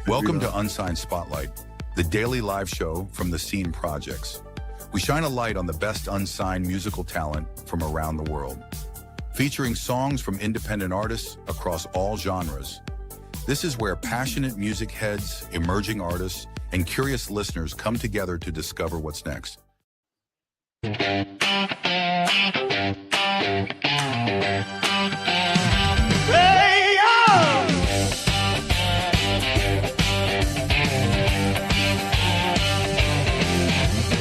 Welcome to Unsigned Spotlight, the daily live show from the Scene Projects. We shine a light on the best unsigned musical talent from around the world, featuring songs from independent artists across all genres. This is where passionate music heads, emerging artists, and curious listeners come together to discover what's next.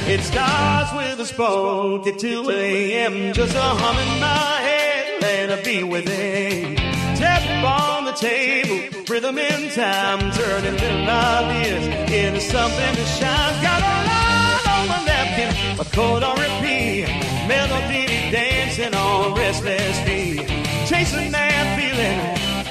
It starts with a spoke at 2 a.m. Just a hum in my head, let it be with it. Tap on the table, rhythm in time, turning little ideas into something that shines. Got a line on my napkin, a chord on repeat, melody dancing on restless feet. Chasing that feeling,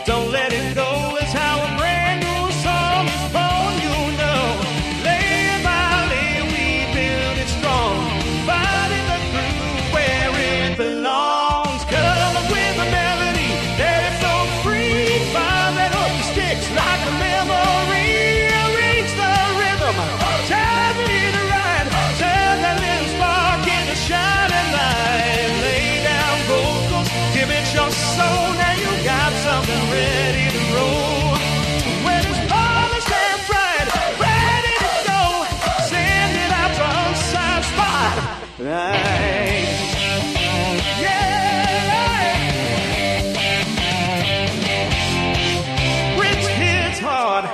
don't let it go. It's how a brand new song is born, you know. Lay by lay, we build it strong, finding the groove where it belongs. Come up with a melody, let it flow free. Find that up the sticks like a memory. Reach the rhythm, time it right, turn that little spark into shining light. Lay down vocals, give it your soul. Now you got something ready to roll. When it's polished and bright, ready to go, send it out to Unsigned Spotlight. Yeah! Rich hits hard,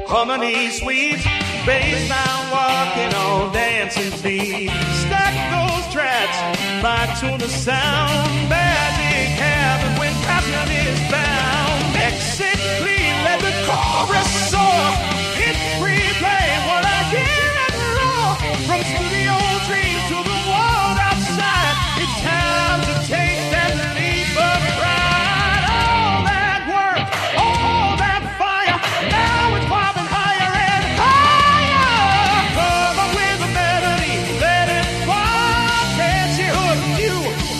harmony sweet, bass line walking on dancing feet. Stack those tracks, fine tune the sound. Magic happens when passion is bound. Mix it clean, let the chorus soar. Hit replay what I hear and raw. From studio dreams to the world outside, it's time to take that leap of pride. All that work, all that fire, now it's popping higher and higher. Come up with a melody, let it fly. Can't you hook you?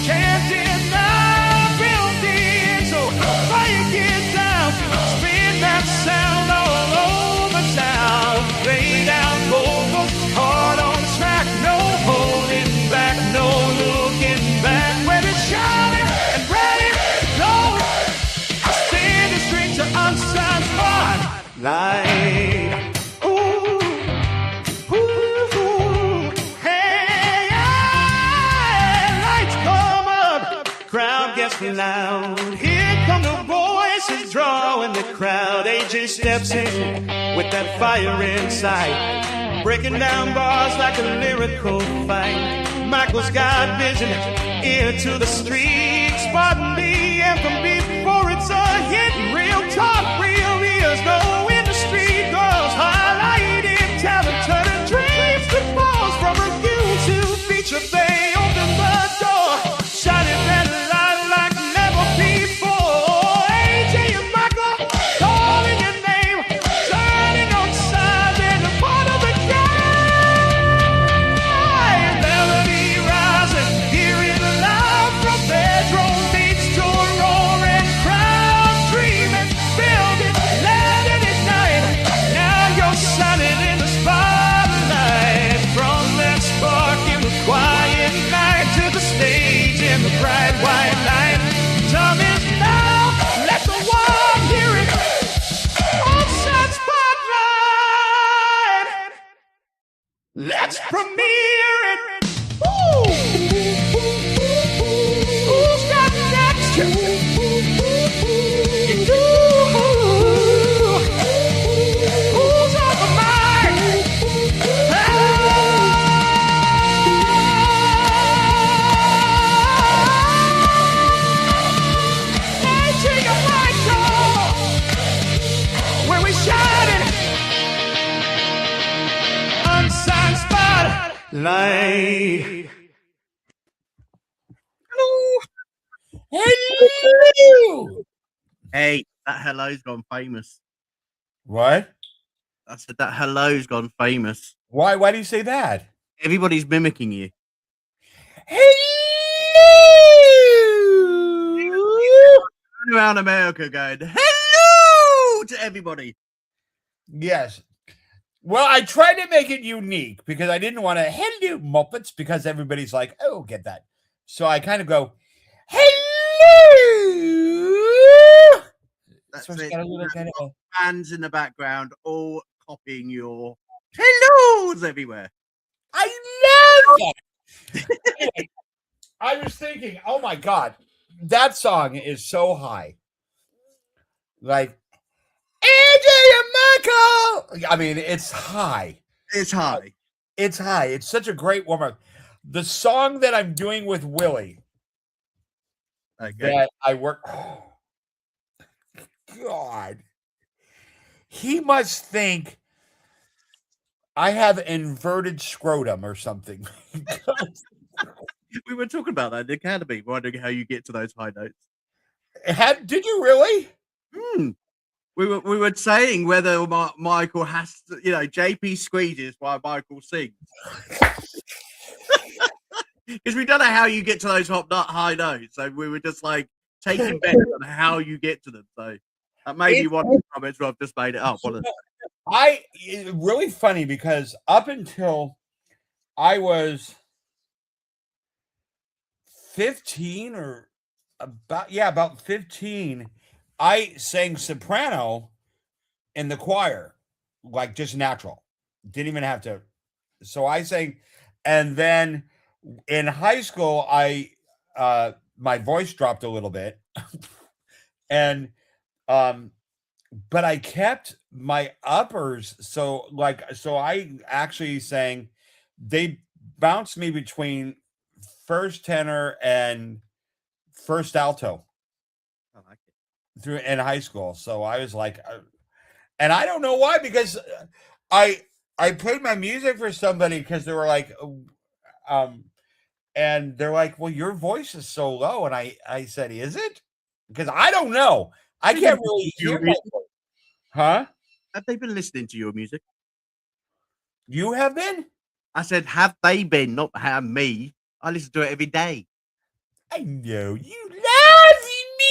Can't deny. Build the so fire get down, spin that sound all over town. Lay down vocals, hard on the track, no holding back, no looking back. When it's shining and ready to go, I send it straight to Unsigned Spotlight. Ooh, ooh, hey, yeah. Lights come up, crowd gets loud. Here come the voices drawing the crowd. AJ steps in with that fire inside, breaking down bars like a lyrical fight. Michael's got vision, ear to the street, spotting the anthem before it's a hit. Real talk, real ears, no industry girls, highlighting talent, turning dreams to balls. From review to feature, they open the door, shining that light like never before. AJ and Michael calling your name, turning on sides and a part of the game. Melody rising, hear it loud from bedroom beats to a roaring crowd, dreaming, building, letting it ignite. Now you're shining in the spotlight, from that spark in the quiet night to the stage in the bright white light. Time is now, let the world hear it. Unsigned Spotlight, let's premiere it. Woo! Who's got next? You do. Who's on the mic? AJ and Michael, where we shining. Unsigned Spotlight. Hello. Hey, that hello's gone famous. What? I said that hello's gone famous. Why? Why do you say that? Everybody's mimicking you. Hello. Around America going, hello to everybody. Yes. Well, I tried to make it unique because I didn't want to hello Muppets because everybody's like, oh, get that. So I kind of go, hello. That's So it's it. got a little kind of Fans in the background, all copying your hellos everywhere. I love that. Anyway, I was thinking, oh my God, that song is so high. Like, AJ and Michael. I mean, it's high. It's high. It's high. It's such a great warm up. The song that I'm doing with Willie that I work. Oh, God. He must think I have inverted scrotum or something. We were talking about that in the academy, wondering how you get to those high notes. Did you really? We were saying whether Michael has to, JP squeezes while Michael sings. Because we don't know how you get to those high notes. So we were just like taking bets on how you get to them. So that may be one of the comments where I've just made it up. It's really funny because up until I was 15 or about 15, I sang soprano in the choir, like just natural. Didn't even have to. So I sang, and then in high school, my voice dropped a little bit, and but I kept my uppers. So I actually sang. They bounced me between first tenor and first alto. I like it. Through in high school. So I was like, and I don't know why, because I played my music for somebody because they were like, and they're like, well, your voice is so low. And I said, is it? Because I don't know. I can't really hear my voice. Huh? Have they been listening to your music? You have been? I said, have they been? Not have me. I listen to it every day. I know you love me.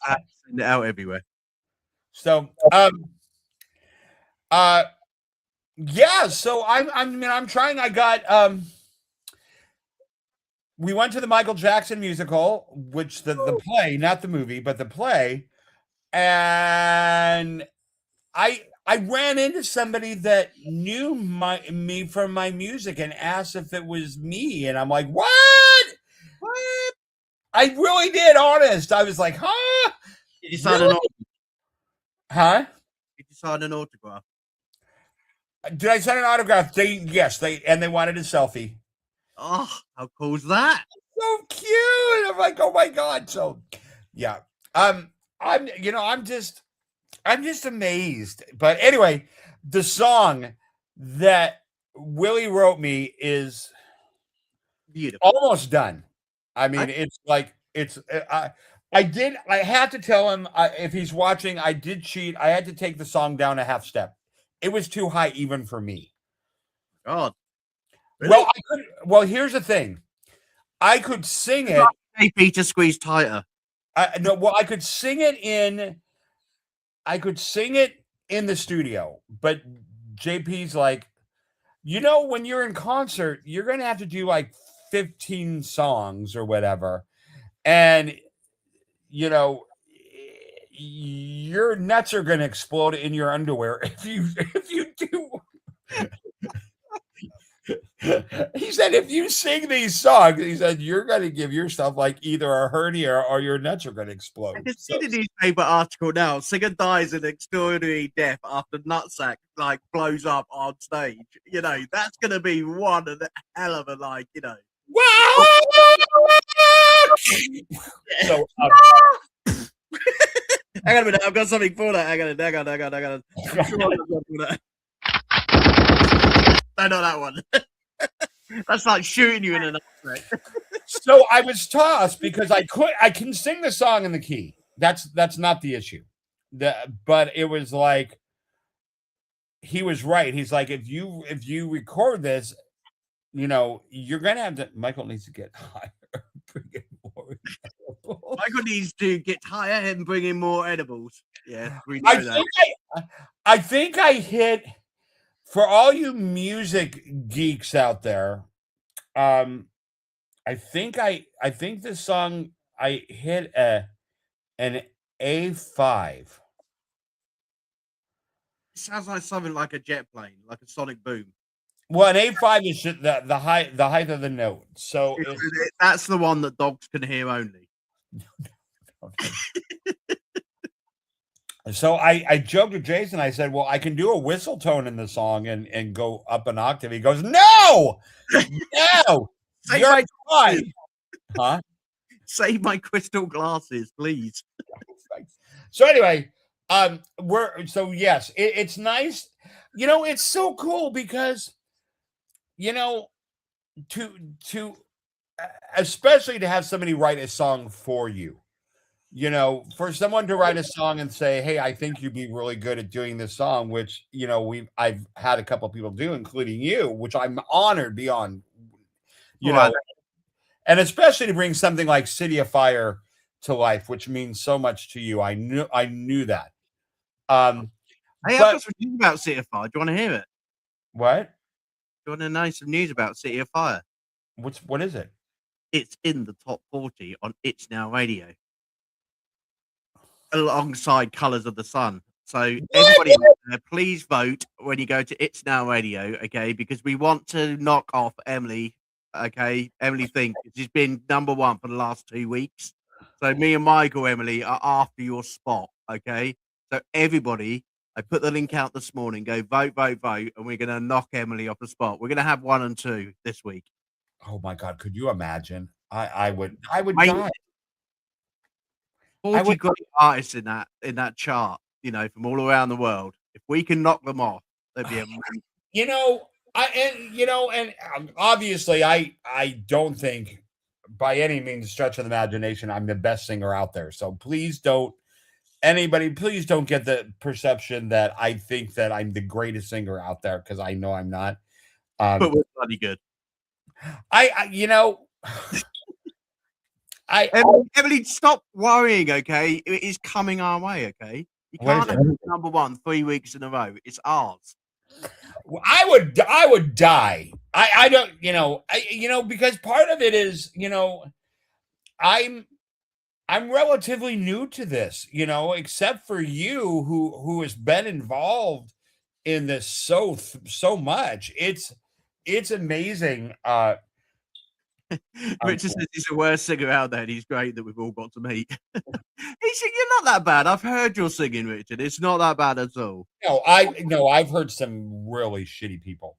I send it out everywhere. So, yeah. So I'm trying. I got we went to the Michael Jackson musical, which the play, not the movie, but the play, and I ran into somebody that knew me from my music and asked if it was me, and I'm like, what? I really did, honest. I was like, huh? Did you sign an autograph? Huh? Did you sign an autograph? Did I sign an autograph? Yes, they wanted a selfie. Oh, how cool is that? So cute. I'm like, oh my God. So yeah. I'm just amazed. But anyway, the song that Willie wrote me is beautiful, almost done. I mean, it's like I had to tell him if he's watching, I did cheat. I had to take the song down a half step. It was too high even for me. God. Really? Well, here's the thing. I could sing it. Hey, Peter, squeeze tighter. No, well, I could sing it in the studio, but JP's like, when you're in concert, you're going to have to do like 15 songs or whatever. And, your nuts are going to explode in your underwear if you do. He said, if you sing these songs, he said, you're going to give yourself like either a hernia or your nuts are going to explode. I can see the newspaper article now. Singer dies in extraordinary death after nutsack blows up on stage. That's going to be one of the hell of a So, hang on a minute, I've got something for that. Hang on. No, not that one. That's like shooting you in an eye. So I was tossed because I can sing the song in the key. That's not the issue. But it was like he was right. He's like, if you record this, you're gonna have to. Michael needs to get higher. Bring it more. Michael needs to get higher and bring in more edibles. Yeah, we know that. I think I hit, for all you music geeks out there. I think this song I hit an A5. It sounds like something like a jet plane, like a sonic boom. Well, an A5 is the height of the note. So That's the one that dogs can hear only. So I joked with Jason. I said, "Well, I can do a whistle tone in the song and go up an octave." He goes, "No, no, you're right, huh?" Save my crystal glasses, please. So anyway, yes, it's nice. It's so cool because to especially to have somebody write a song for you. For someone to write a song and say, "Hey, I think you'd be really good at doing this song," which I've had a couple of people do, including you, which I'm honored beyond. And especially to bring something like City of Fire to life, which means so much to you. I knew that. Hey, I've got some news about City of Fire. Do you want to hear it? What? Do you want to know some news about City of Fire? What is it? It's in the top 40 on It's Now Radio, alongside Colours of the Sun. So everybody, please vote when you go to It's Now Radio, okay? Because we want to knock off Emily, okay? Emily Think she's been number one for the last 2 weeks. So me and Michael, Emily, are after your spot, okay? So everybody, I put the link out this morning. Go vote, and we're gonna knock Emily off the spot. We're gonna have 1 and 2 this week. Oh my God! Could you imagine? I would die. 40 great artists in that chart, from all around the world. If we can knock them off, that'd be amazing. And obviously, I don't think by any means stretch of the imagination I'm the best singer out there. So please don't get the perception that I think that I'm the greatest singer out there, because I know I'm not. But we're bloody good. Emily, stop worrying, okay? It is coming our way, okay? You can't have number one 3 weeks in a row. It's ours. I would die. I don't, because part of it is, I'm relatively new to this, except for you who has been involved in this so much. It's amazing. Richard says he's the worst singer out there, and he's great that we've all got to meet. He said, "You're not that bad. I've heard your singing, Richard. It's not that bad at all." No, I've heard some really shitty people.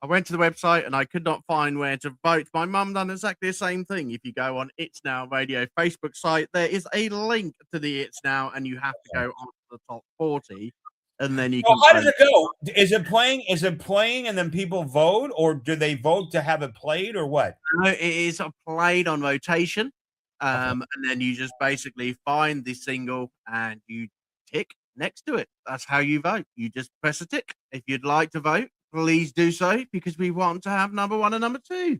I went to the website and I could not find where to vote. My mum done exactly the same thing. If you go on It's Now Radio Facebook site, there is a link to the It's Now, and you have to go on to the top 40. And then you can. How does it go? Is it playing and then people vote, or do they vote to have it played, or what? No, it is played on rotation. And then you just basically find the single and you tick next to it. That's how you vote. You just press a tick. If you'd like to vote, please do so, because we want to have number 1 and number 2.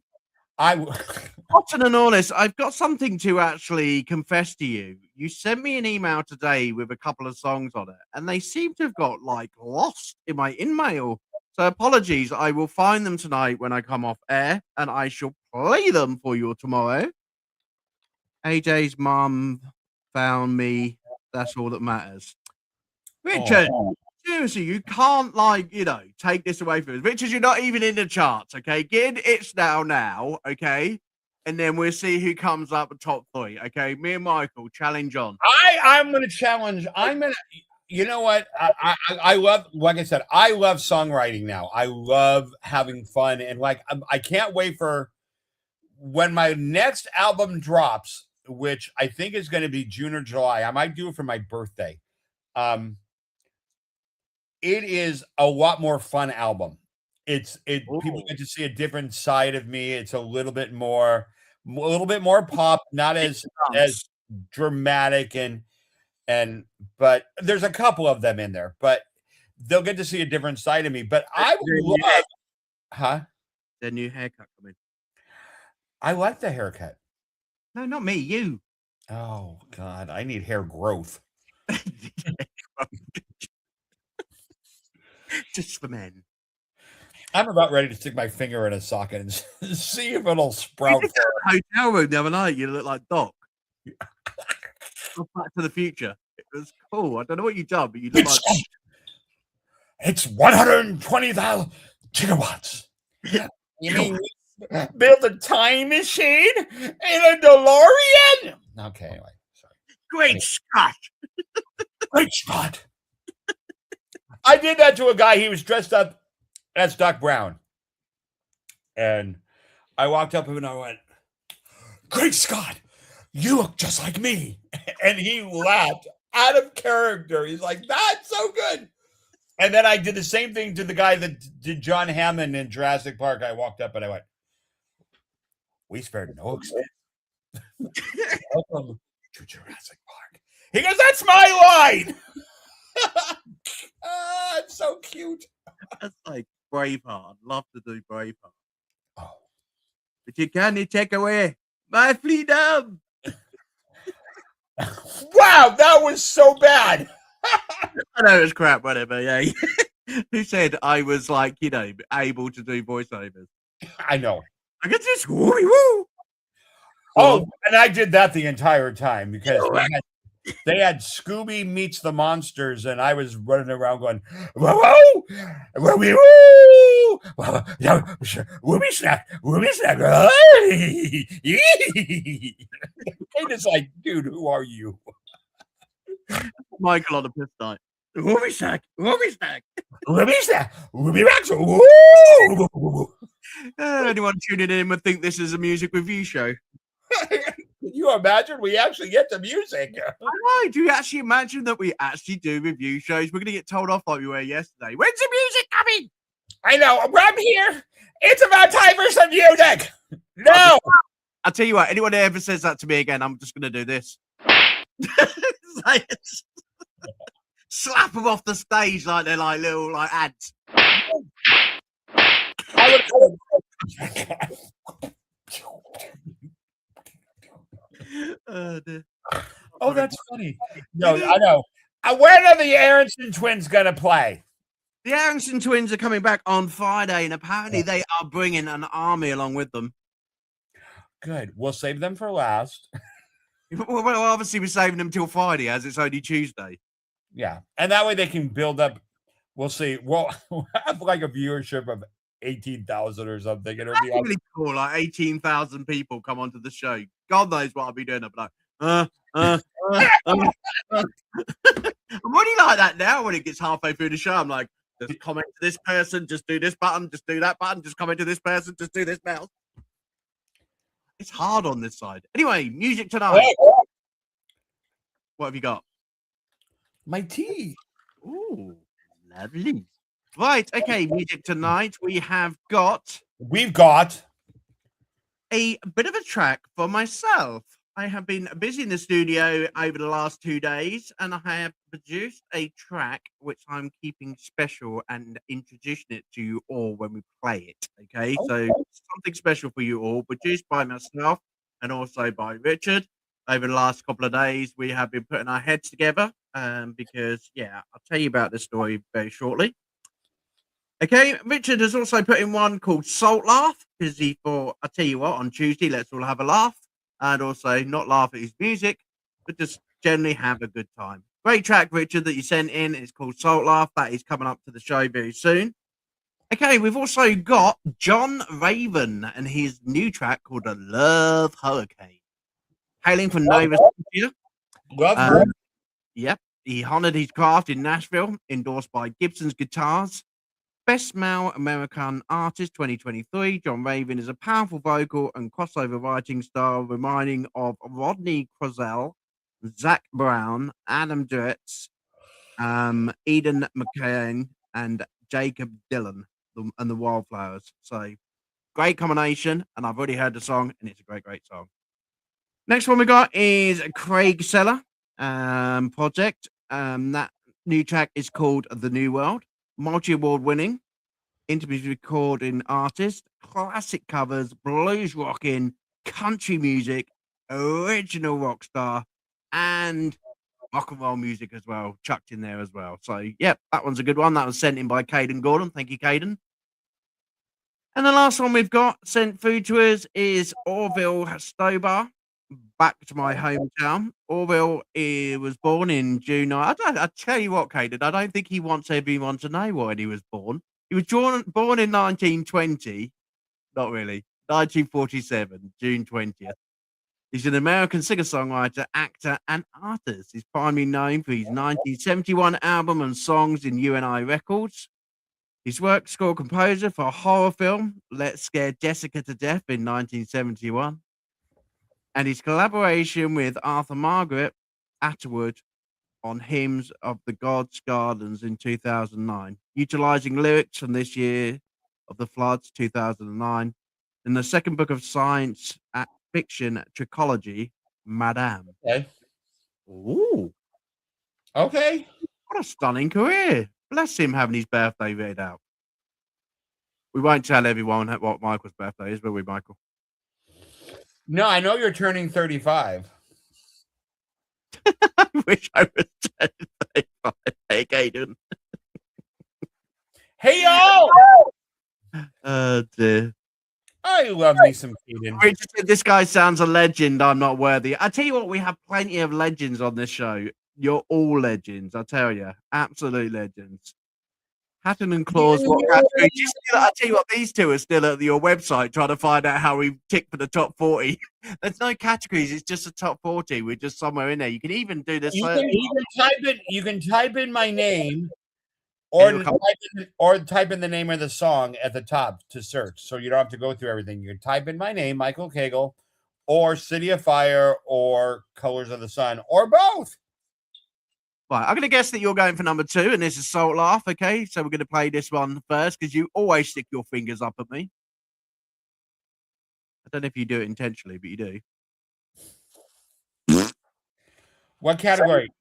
Cotton and honest, I've got something to actually confess to you. You sent me an email today with a couple of songs on it, and they seem to have got lost in my in-mail. So apologies. I will find them tonight when I come off air, and I shall play them for you tomorrow. AJ's mum found me. That's all that matters. Richard, seriously, you can't take this away from us. Richard, you're not even in the charts, okay? Get in It's now, okay? And then we'll see who comes up at top 3, okay? Me and Michael challenge on. I'm going to challenge. You know what? I love, like I said, I love songwriting now. I love having fun. And I can't wait for when my next album drops, which I think is going to be June or July. I might do it for my birthday. It is a lot more fun album. People get to see a different side of me. It's a little bit more pop, not as dramatic but there's a couple of them in there, but they'll get to see a different side of me. But I would love, the new haircut coming. I like the haircut. No, not me, you. Oh God, I need hair growth. Just for men. I'm about ready to stick my finger in a socket and see if it'll You sprout. did that in the hotel room the other night. You look like Doc. Back to the Future. It was cool. I don't know what you done, but you look like. It's 120,000 gigawatts. Yeah. You mean we built a time machine in a DeLorean? Okay, anyway, sorry. Great Scott! Great Scott! I did that to a guy. He was dressed up as Doc Brown, and I walked up to him and I went, "Great Scott, you look just like me," and he laughed out of character. He's like, "That's so good." And then I did the same thing to the guy that did John Hammond in Jurassic Park. I walked up and I went, "We spared no expense. Welcome to Jurassic Park." He goes, "That's my line." It's so cute. That's like Braveheart. I'd love to do Braveheart. Oh. But you can't take away my freedom. Wow, that was so bad. I know it's crap, whatever. Yeah. Who said I was like, able to do voiceovers? I know. I get this woo. Oh, and I did that the entire time because they had Scooby Meets the Monsters, and I was running around going, "Whoa, whoa, whoa, whoa, whoopie snack, whoopie snack." They just like, dude, who are you? Michael on the piss night. Whoopie snack, whoopie snack. Whoopie snack, whoopie racks. Woo! Anyone tuning in would think this is a music review show. Can you imagine? We actually get the music. I know. Do you actually imagine that we actually do review shows? We're going to get told off like we were yesterday. When's the music coming? I know. I'm here. It's about time for some music. No. I'll tell you what. Anyone that ever says that to me again, I'm just going to do this. Slap them off the stage like they're like little like ants. Oh, that's funny. No, I know. When are the Aronson twins gonna play? The Aronson twins are coming back on Friday, and apparently they are bringing an army along with them. Good. We'll save them for last. Well, obviously we're saving them till Friday, as it's only Tuesday. Yeah, and that way they can build up. We'll see. We'll have like a viewership of 18,000 or something. It'll be really cool. Like 18,000 people come onto the show. God knows what I'll be doing. I'm like, I'm already like that now. When it gets halfway through the show, I'm like, just comment to this person, just do this button, just do that button, just comment to this person, just do this mouse. It's hard on this side. Anyway, music tonight. What have you got? My tea. Ooh, lovely. Right, okay, music tonight. We've got a bit of a track for myself. I have been busy in the studio over the last 2 days, and I have produced a track which I'm keeping special and introducing it to you all when we play it. Okay, so something special for you all, produced by myself and also by Richard. Over the last couple of days, we have been putting our heads together because, yeah, I'll tell you about this story very shortly. Okay, Richard has also put in one called Salt Laugh because he thought, I'll tell you what, on Tuesday, let's all have a laugh and also not laugh at his music, but just generally have a good time. Great track, Richard, that you sent in. It's called Salt Laugh. That is coming up to the show very soon. Okay, we've also got John Raven and his new track called A Love Hurricane. Hailing from Nova Scotia. Yep, he honored his craft in Nashville, endorsed by Gibson's Guitars. Best Male American Artist 2023, John Raven is a powerful vocal and crossover writing style reminding of Rodney Crozell, Zach Brown, Adam Duritz, Eden McCain, and Jacob Dylan and the Wildflowers. So, great combination, and I've already heard the song, and it's a great, great song. Next one we got is Craig Seller project. That new track is called The New World. Multi-award winning, interviews recording artist, classic covers, blues rocking, country music, original rock star, and rock and roll music as well, chucked in there as well. So, yep, that one's a good one. That was sent in by Caden Gordon. Thank you, Caden. And the last one we've got sent through to us is Orville Stobar, back to my hometown. Orville was born in June. I tell you what, Caden, I don't think he wants everyone to know when he was born. He was born in 1920. Not really. 1947, June 20th. He's an American singer-songwriter, actor, and artist. He's primarily known for his 1971 album and songs in UNI Records. His work score composer for a horror film, Let's Scare Jessica to Death in 1971. And his collaboration with Arthur Margaret Atwood on Hymns of the God's Gardens in 2009, utilizing lyrics from this year of the floods, 2009, in the second book of science fiction trilogy, Madame. Okay. Ooh. Okay. What a stunning career. Bless him having his birthday read out. We won't tell everyone what Michael's birthday is, will we, Michael? No, I know you're turning 35. I wish I was 35. Hey, Caden. Hey, yo! Oh, dear. I love me some Caden. Richard said, this guy sounds a legend. I'm not worthy. I tell you what, we have plenty of legends on this show. You're all legends, I tell you. Absolute legends. Hatton and Claus, what category? I tell you what, these two are still at your website trying to find out how we tick for the top 40. There's no categories, it's just a top 40. We're just somewhere in there. You can even do this. You can type in my name or type in the name of the song at the top to search. So you don't have to go through everything. You can type in my name, Michael Cagle, or City of Fire, or Colors of the Sun, or both. Right, I'm going to guess that you're going for number 2, and this is Salt Laugh, okay? So we're going to play this one first, because you always stick your fingers up at me. I don't know if you do it intentionally, but you do. What category?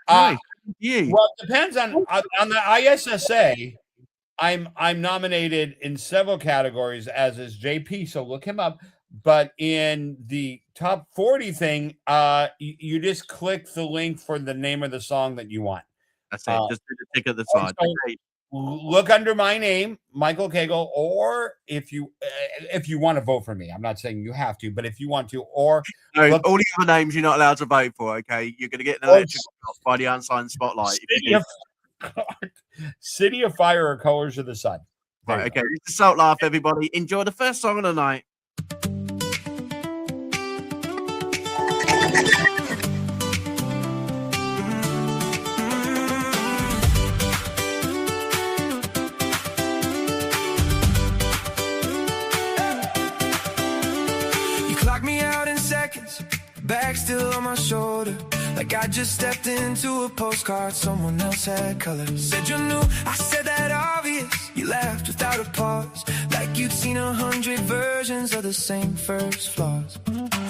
Nice. Well, it depends on the ISSA. I'm nominated in several categories, as is JP, so look him up. But in the top 40 thing, you just click the link for the name of the song that you want. That's it. Just do the tick at the side. So look under my name, Michael Cagle, or if you want to vote for me, I'm not saying you have to, but if you want to, or no, all the other names you're not allowed to vote for. Okay, you're going to get an electric by the Unsigned Spotlight. City of Fire or Colors of the Sun. Right. Okay. This is Salt Laugh, everybody. Enjoy the first song of the night. Bag still on my shoulder, like I just stepped into a postcard someone else had colored. Said you knew, I said that obvious. You laughed without a pause, like you'd seen 100 versions of the same first flaws.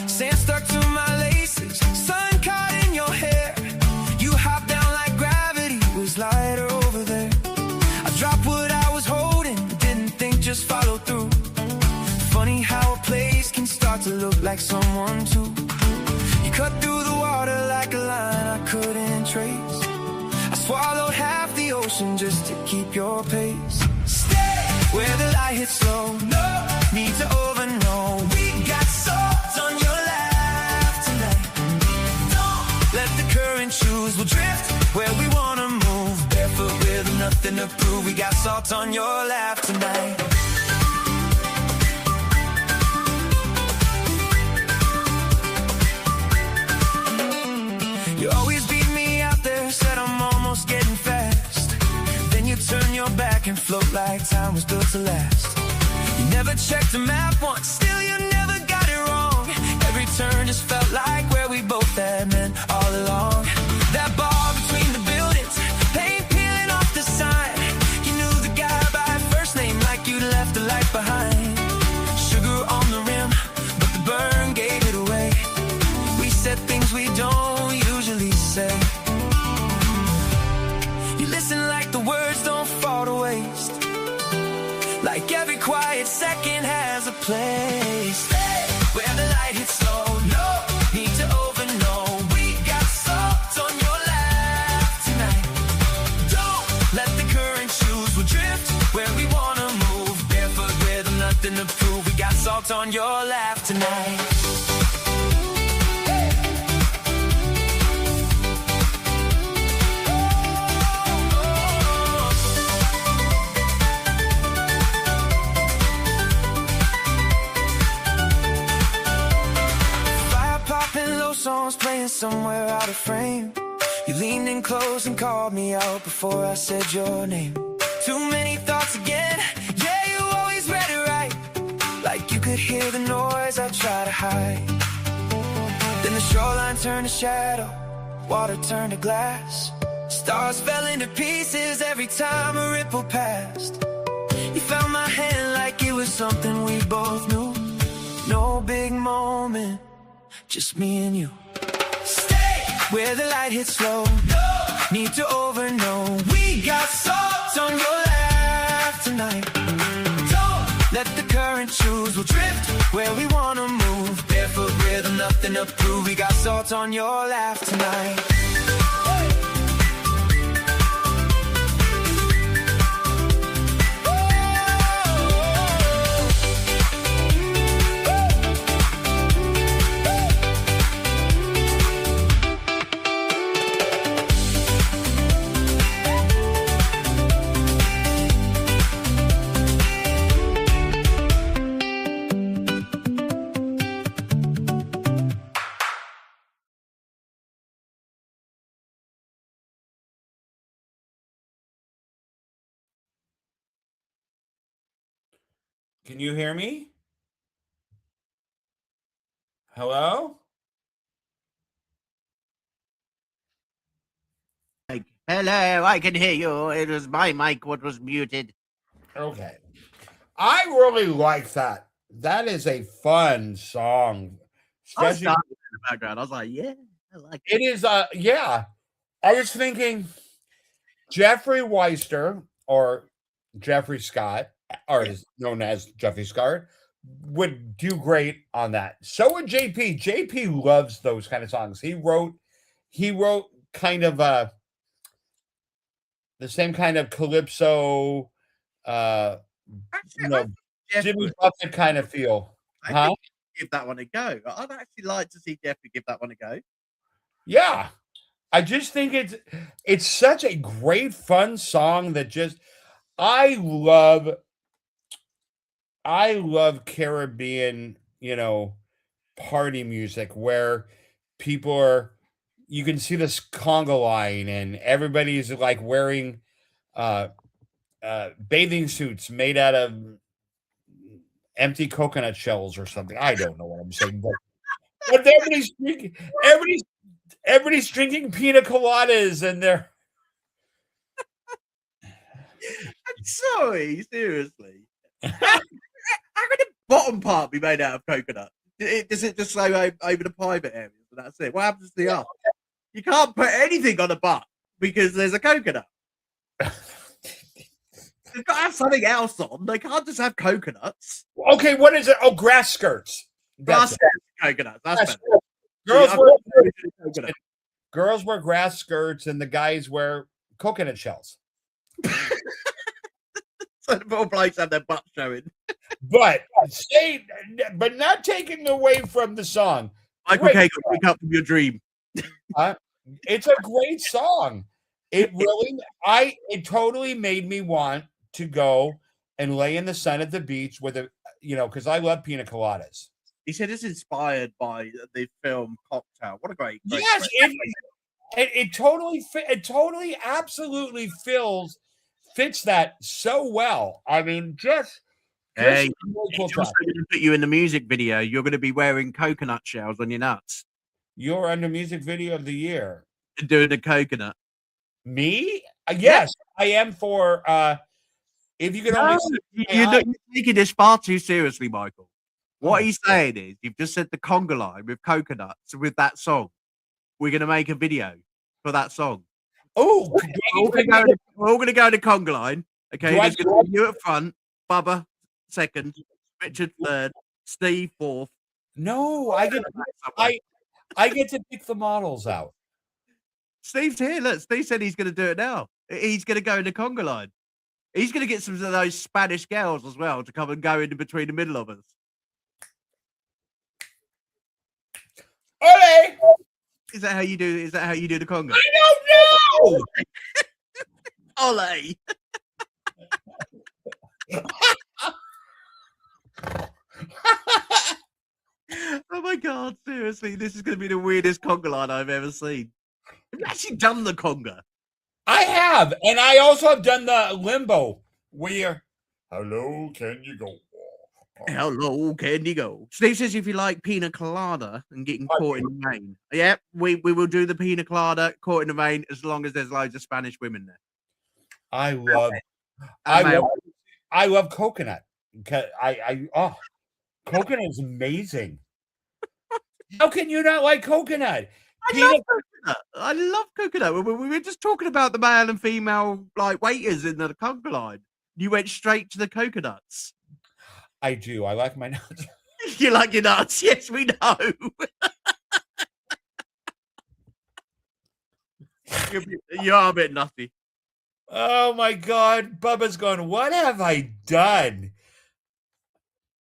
Sand stuck to my laces, sun caught in your hair. You hopped down like gravity was lighter over there. I dropped what I was holding, didn't think, just follow through. Funny how a place can start to look like someone too. Cut through the water like a line I couldn't trace. I swallowed half the ocean just to keep your pace. Stay where the light hits slow. No need to overknow. We got salt on your lap tonight. Don't let the current choose. We'll drift where we wanna move. Barefoot with nothing to prove. We got salt on your lap tonight. You always beat me out there, said I'm almost getting fast. Then you turn your back and float like time was built to last. You never checked the map once, still you never got it wrong. Every turn just felt like where we both had been all along. That bar between the buildings, paint peeling off the sign. You knew the guy by first name like you left the light behind. Sugar on the rim, but the burn gave it away. We said things we don't usually say. You listen like the words don't fall to waste. Like every quiet second has a place. Hey, where the light hits slow, no salt on your laugh tonight. Fire popping, low songs playing somewhere out of frame. You leaned in close and called me out before I said your name. Too many thoughts again. Yeah, you always read it right. Like you could hear the noise I try to hide. Then the shoreline turned to shadow, water turned to glass. Stars fell into pieces every time a ripple passed. You found my hand like it was something we both knew. No big moment, just me and you. Stay where the light hits slow. No need to overknow. We got salt on your laugh tonight. Don't let the current choose. We'll drift where we wanna move. Barefoot rhythm, nothing to prove. We got salt on your laugh tonight. Can you hear me? Hello? Hello, I can hear you. It was my mic what was muted. Okay. I really like that. That is a fun song. I was Especially, starting in the background. I was like, yeah, I like it. it is yeah. I was thinking Jeffrey Weister or Jeffrey Scott, or is known as Jeffrey Scott, would do great on that. So would JP. JP loves those kind of songs. He wrote kind of the same kind of calypso, you Actually, know, I think Jeff Jimmy would. Buffett kind of feel. I Huh? think he'd give that one a go. I'd actually like to see Jeffrey give that one a go. Yeah. I just think it's such a great fun song that just I love Caribbean, party music where people are you can see this conga line and everybody's like wearing bathing suits made out of empty coconut shells or something. I don't know what I'm saying, but everybody's drinking pina coladas and they're I'm sorry, seriously. How could the bottom part be made out of coconut? Does it just say over the private areas and that's it? What happens to the up? You can't put anything on a butt because there's a coconut. They've got to have something else on. They can't just have coconuts. okay. What is it? Oh, grass skirts. That's it. Coconuts. Grass That's better. skirts. Coconut. Girls wear grass skirts and the guys wear coconut shells. So the poor blokes have their butt showing. But not taking away from the song. Michael Great Cagle, wake up from your dream. It's a great song. It totally made me want to go and lay in the sun at the beach with because I love pina coladas. He said it's inspired by the film Cocktail. What a great Yes, it totally absolutely fits that so well. I mean, just Hey, a really cool he's also track. going to put you in the music video. You're going to be wearing coconut shells on your nuts You're under music video of the year. and doing a coconut. Me? Yes, I am for if you could only see my You're eyes. taking this far too seriously, Michael. What he's saying is, you've just said the conga line with coconuts with that song. We're going to make a video for that song. Oh, We're all going to go to conga line. Okay, Do I there's going to be you at front, Bubba second, Richard third, Steve fourth. no, I get to pick the models out. Steve's here. Look, Steve said he's going to do it now. He's going to go in the conga line. He's going to get some of those Spanish girls as well to come and go in between the middle of us. Ole! Is that how you do? Is that how you do the conga? I don't know. Ole. Oh my god! Seriously, this is going to be the weirdest conga line I've ever seen. Have you actually done the conga? I have, and I also have done the limbo where, hello, can you go? How low can you go? Steve says if you like pina colada and getting caught in the rain. Yeah, we will do the pina colada, caught in the rain, as long as there's loads of Spanish women there. I love coconut. Coconut is amazing. How can you not like coconut? I love coconut. We were just talking about the male and female like waiters in the conga line. You went straight to the coconuts. I do. I like my nuts. You like your nuts? Yes, we know. You are a bit nutty. Oh my God. Bubba's going, what have I done?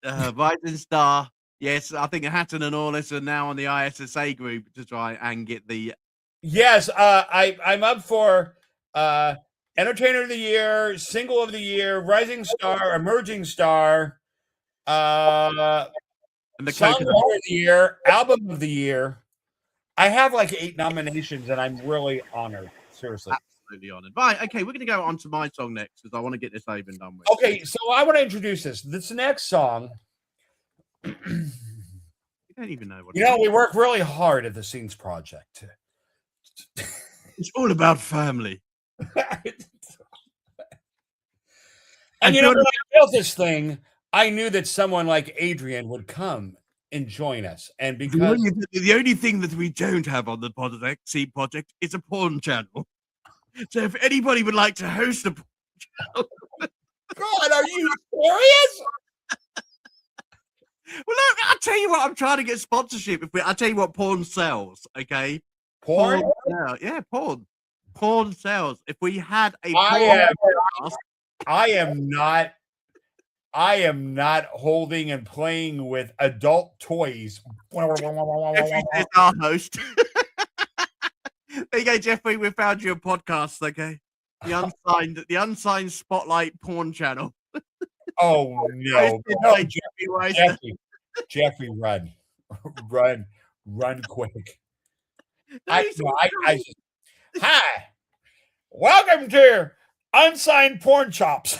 Rising Star. Yes, I think Hatton and Orlis are now on the ISSA group to try and get the. Yes, I'm up for Entertainer of the Year, Single of the Year, Rising Star, Emerging Star, And the Song coconut. of the Year, Album of the Year. I have like 8 nominations, and I'm really honored. Seriously. Absolutely honored. Right, okay, we're going to go on to my song next because I want to get this over and done with. Okay, so I want to introduce this. This next song. You don't even know what. You know, we work really hard at the Scenes Project. It's all about family. And you know, when I built this thing, I knew that someone like Adrian would come and join us. And because The only thing that we don't have on the Scene Project is a porn channel. So if anybody would like to host a porn channel, God, are you serious? well, look, I'll tell you what, I'm trying to get sponsorship. I'll tell you what porn sells, okay? Porn? Yeah, porn. Porn sells. If we had a I porn am not holding and playing with adult toys. Jeffrey's our host. There you go, Jeffrey. We found you a podcast, okay? The Unsigned Spotlight Porn Channel. Oh no, no Jeffrey, run quick. Hi, welcome to Unsigned Porn Chops.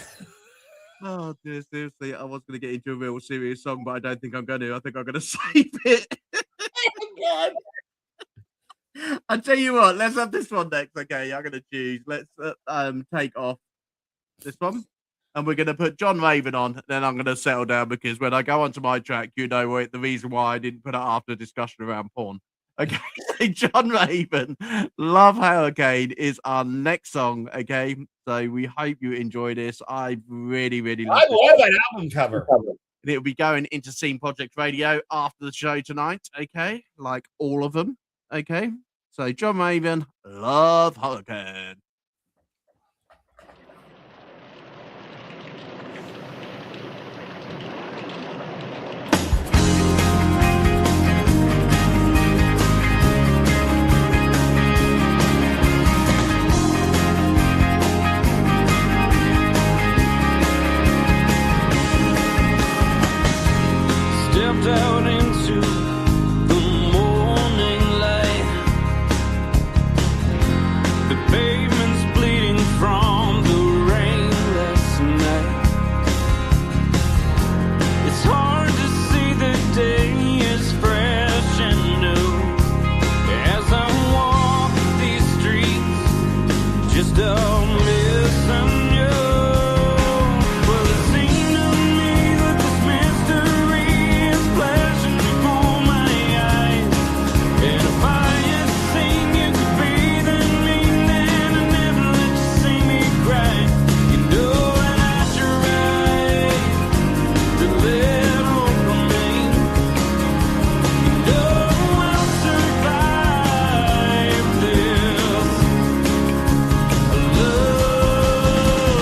Oh, dear, seriously, I was going to get into a real serious song, but I don't think I'm going to. I think I'm going to save it. Oh, God. I'll tell you what, let's have this one next, okay? I'm going to choose. Let's take off this one. And we're going to put John Raven on. Then I'm going to settle down because when I go onto my track, you know the reason why I didn't put it after a discussion around porn. Okay, John Raven, Love Hurricane is our next song, okay? So we hope you enjoy this. I really, really love that album cover. It'll be going into Scene Project Radio after the show tonight, okay? Like all of them, okay? So John Raven, Love Hurricane. Stepped out into the morning light. The pavement's bleeding from the rain last night. It's hard to see the day is fresh and new as I walk these streets, just a missing you. Well, it seemed to me that this mystery is flashing before my eyes. And if I had seen you could breathe in me, then I never let you see me cry. You know that I tried to let hope remain. You know I'll survive this love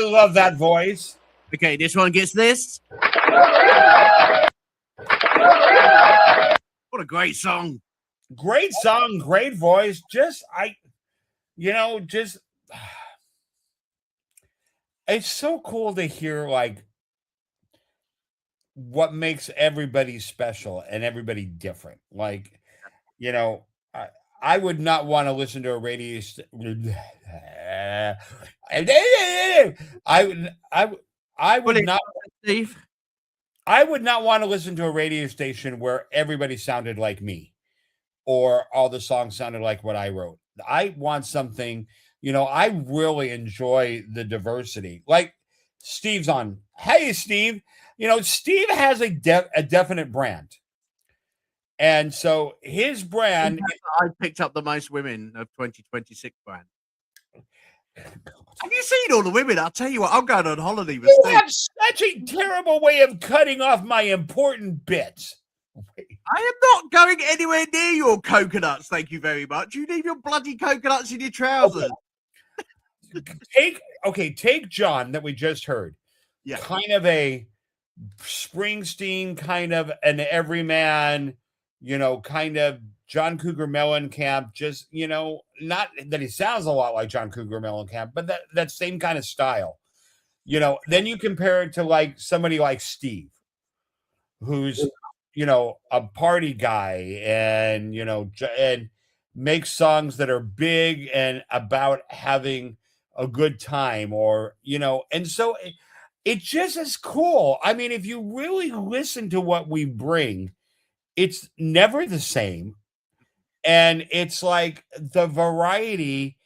love that voice. Okay, this one gets this. What a great song. Great song, great voice. Just it's so cool to hear like what makes everybody special and everybody different. Like, I would not want to listen to a radio I would not Steve. I would not want to listen to a radio station where everybody sounded like me or all the songs sounded like what I wrote. I want something, I really enjoy the diversity. Like Steve's on. Hey, Steve. Steve has a definite brand. And so his brand. I picked up the most women of 2026 brand. Have you seen all the women? I'll tell you what, I'm going on holiday with You Steve. have such a terrible way of cutting off my important bits. I am not going anywhere near your coconuts, thank you very much. You leave your bloody coconuts in your trousers. Take John that we just heard. Yeah. Kind of a Springsteen, kind of an everyman, kind of John Cougar Mellencamp, just, not that he sounds a lot like John Cougar Mellencamp, but that same kind of style. Then you compare it to like somebody like Steve, who's, a party guy and, and makes songs that are big and about having a good time or, and so it just is cool. I mean, if you really listen to what we bring, it's never the same. And it's like the variety,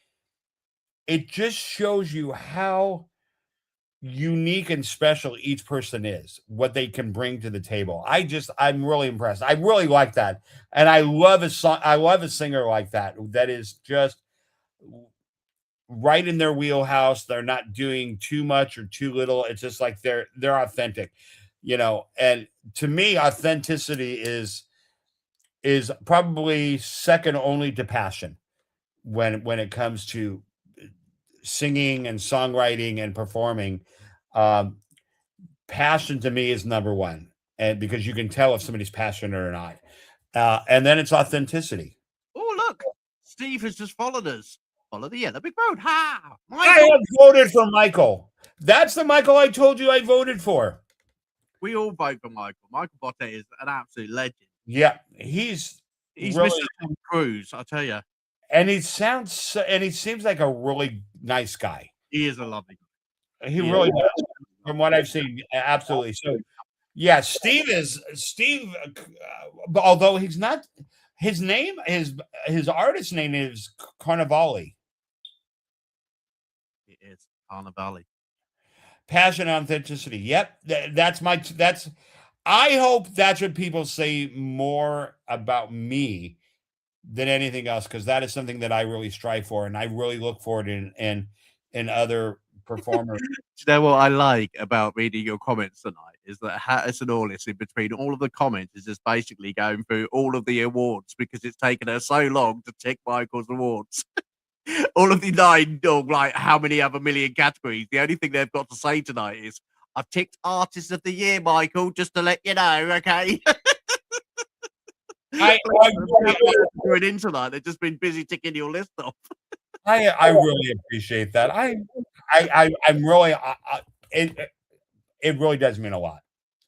it just shows you how unique and special each person is, what they can bring to the table. I'm really impressed. I really like that. And I love a song. I love a singer like that is just right in their wheelhouse. They're not doing too much or too little. It's just like they're authentic, and to me, authenticity is probably second only to passion when it comes to singing and songwriting and performing. Passion to me is number one, and because you can tell if somebody's passionate or not. And then it's authenticity. Oh, look, Steve has just followed us. Follow the yellow big road. Ha! I have voted for Michael. That's the Michael I told you I voted for. We all vote for Michael. Michael Botte is an absolute legend. Yeah, he's really, Mr. Tom Cruise, I tell you. And he seems like a really nice guy. He is a lovely guy. He really does. From what I've seen, absolutely. So, yeah, Steve. Although he's not, his name, his artist name is Carnivale. It is Carnivale. Passion, authenticity. Yep, that's. I hope that's what people say more about me than anything else, because that is something that I really strive for, and I really look forward in other performers. You know what I like about reading your comments tonight is that Hatterson Orlis in between all of the comments is just basically going through all of the awards because it's taken her so long to tick Michael's awards. All of the 9 or like how many other million categories. The only thing they've got to say tonight is, I've ticked Artist of the Year, Michael, just to let you know, okay? I'm doing in tonight. They've just been busy ticking your list off. I really appreciate that. I'm really it really does mean a lot.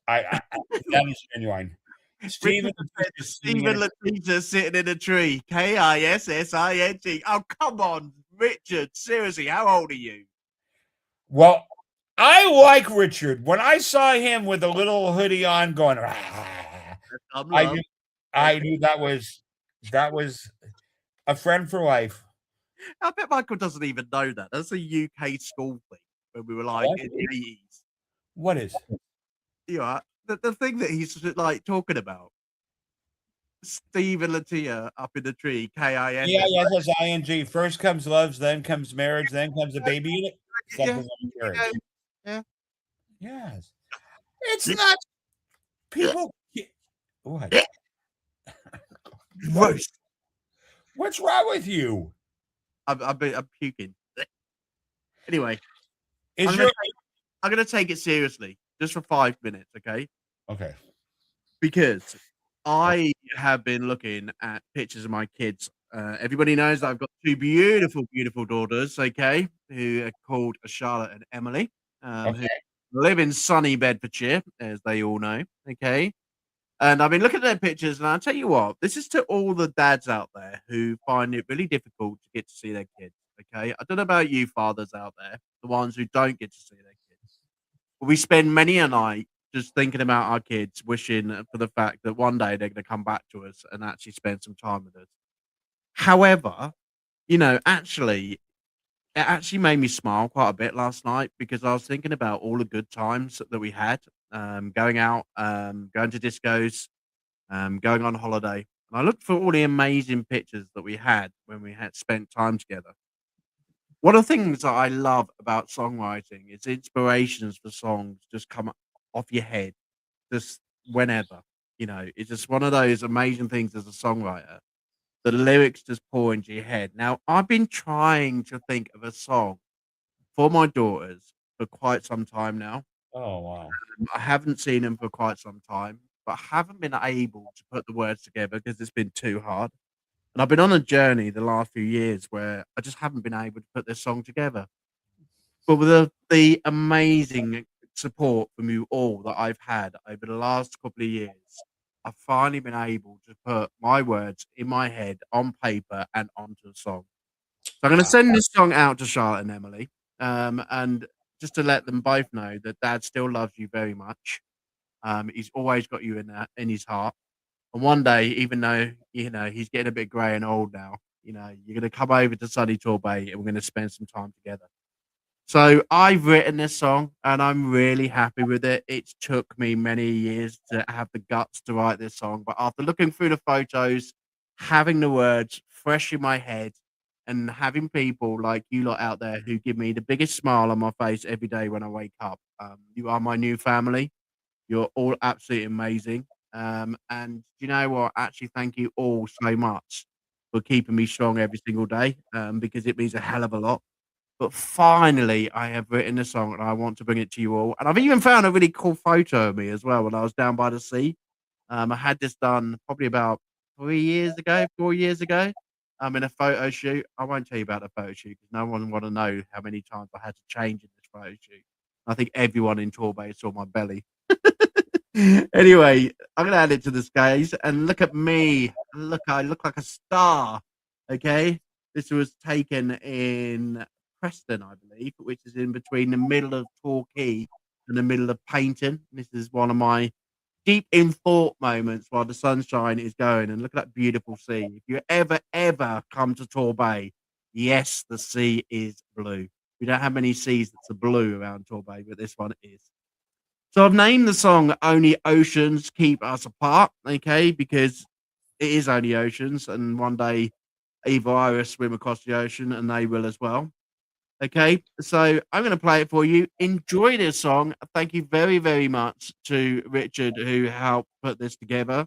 That is genuine. Stephen Letitia sitting in a tree. Kissing. Oh, come on, Richard. Seriously, how old are you? Well, I like Richard. When I saw him with a little hoodie on going, I knew that was a friend for life. I bet Michael doesn't even know that. That's a UK school thing when we were like in the 80s. What is? Yeah, the thing that he's like talking about. Stephen Latia up in the tree, KIS. Yeah, that's ING. First comes love, then comes marriage, then comes a baby in it. Yeah. Yes. It's not people. What? Gross. What's wrong with you? I'm puking. Anyway, Is I'm your gonna take it seriously just for 5 minutes, okay? okay? Because I have been looking at pictures of my kids. Everybody knows that I've got 2 beautiful, beautiful daughters, okay, who are called Charlotte and Emily, who Okay. live in sunny Bedfordshire, as they all know, okay? And I've been looking at their pictures, and I'll tell you what, this is to all the dads out there who find it really difficult to get to see their kids, okay? I don't know about you fathers out there, the ones who don't get to see their kids. But we spend many a night just thinking about our kids, wishing for the fact that one day they're gonna come back to us and actually spend some time with us. However, actually, it actually made me smile quite a bit last night because I was thinking about all the good times that we had, going out, going to discos, going on holiday. And I looked for all the amazing pictures that we had when we had spent time together. One of the things that I love about songwriting is inspirations for songs just come off your head just whenever. It's just one of those amazing things as a songwriter. The lyrics just pour into your head. Now, I've been trying to think of a song for my daughters for quite some time now. Oh wow. I haven't seen them for quite some time, but haven't been able to put the words together because it's been too hard. And I've been on a journey the last few years where I just haven't been able to put this song together. But with the amazing support from you all that I've had over the last couple of years, I've finally been able to put my words in my head on paper and onto a song. So I'm going to send this song out to Charlotte and Emily, and just to let them both know that Dad still loves you very much. He's always got you in his heart. And one day, even though he's getting a bit grey and old now, you're going to come over to sunny Torbay and we're going to spend some time together. So I've written this song and I'm really happy with it. It's took me many years to have the guts to write this song, but after looking through the photos, having the words fresh in my head, and having people like you lot out there who give me the biggest smile on my face every day when I wake up. You are my new family. You're all absolutely amazing. And you know what? Actually, thank you all so much for keeping me strong every single day, because it means a hell of a lot. But finally, I have written a song and I want to bring it to you all. And I've even found a really cool photo of me as well when I was down by the sea. I had this done probably about 4 years ago, in a photo shoot. I won't tell you about the photo shoot because no one want to know how many times I had to change in this photo shoot. I think everyone in Torbay saw my belly. Anyway, I'm gonna add it to the scales and look at me. Look, I look like a star. Okay, this was taken in Preston, I believe, which is in between the middle of Torquay and the middle of Paynton. This is one of my deep in thought moments while the sunshine is going. And look at that beautiful sea. If you ever come to Torbay, yes, the sea is blue. We don't have many seas that's blue around Torbay, but this one is. So I've named the song Only Oceans Keep Us Apart, okay, because it is only oceans, and one day either I will swim across the ocean and they will as well. Okay, so I'm going to play it for you. Enjoy this song. Thank you very, very much to Richard who helped put this together.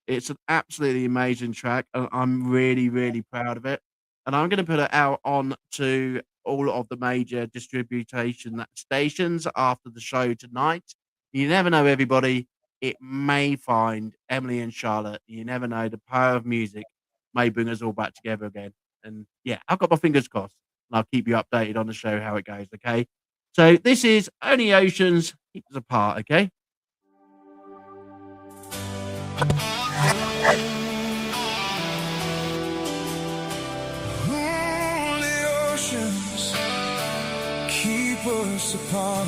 It's an absolutely amazing track, and I'm really, really proud of it. And I'm going to put it out on to all of the major distribution stations after the show tonight. You never know, everybody. It may find Emily and Charlotte. You never know. The power of music may bring us all back together again. And yeah, I've got my fingers crossed. And I'll keep you updated on the show how it goes, okay? So this is Only Oceans Keep Us Apart, okay? Only oceans keep us apart.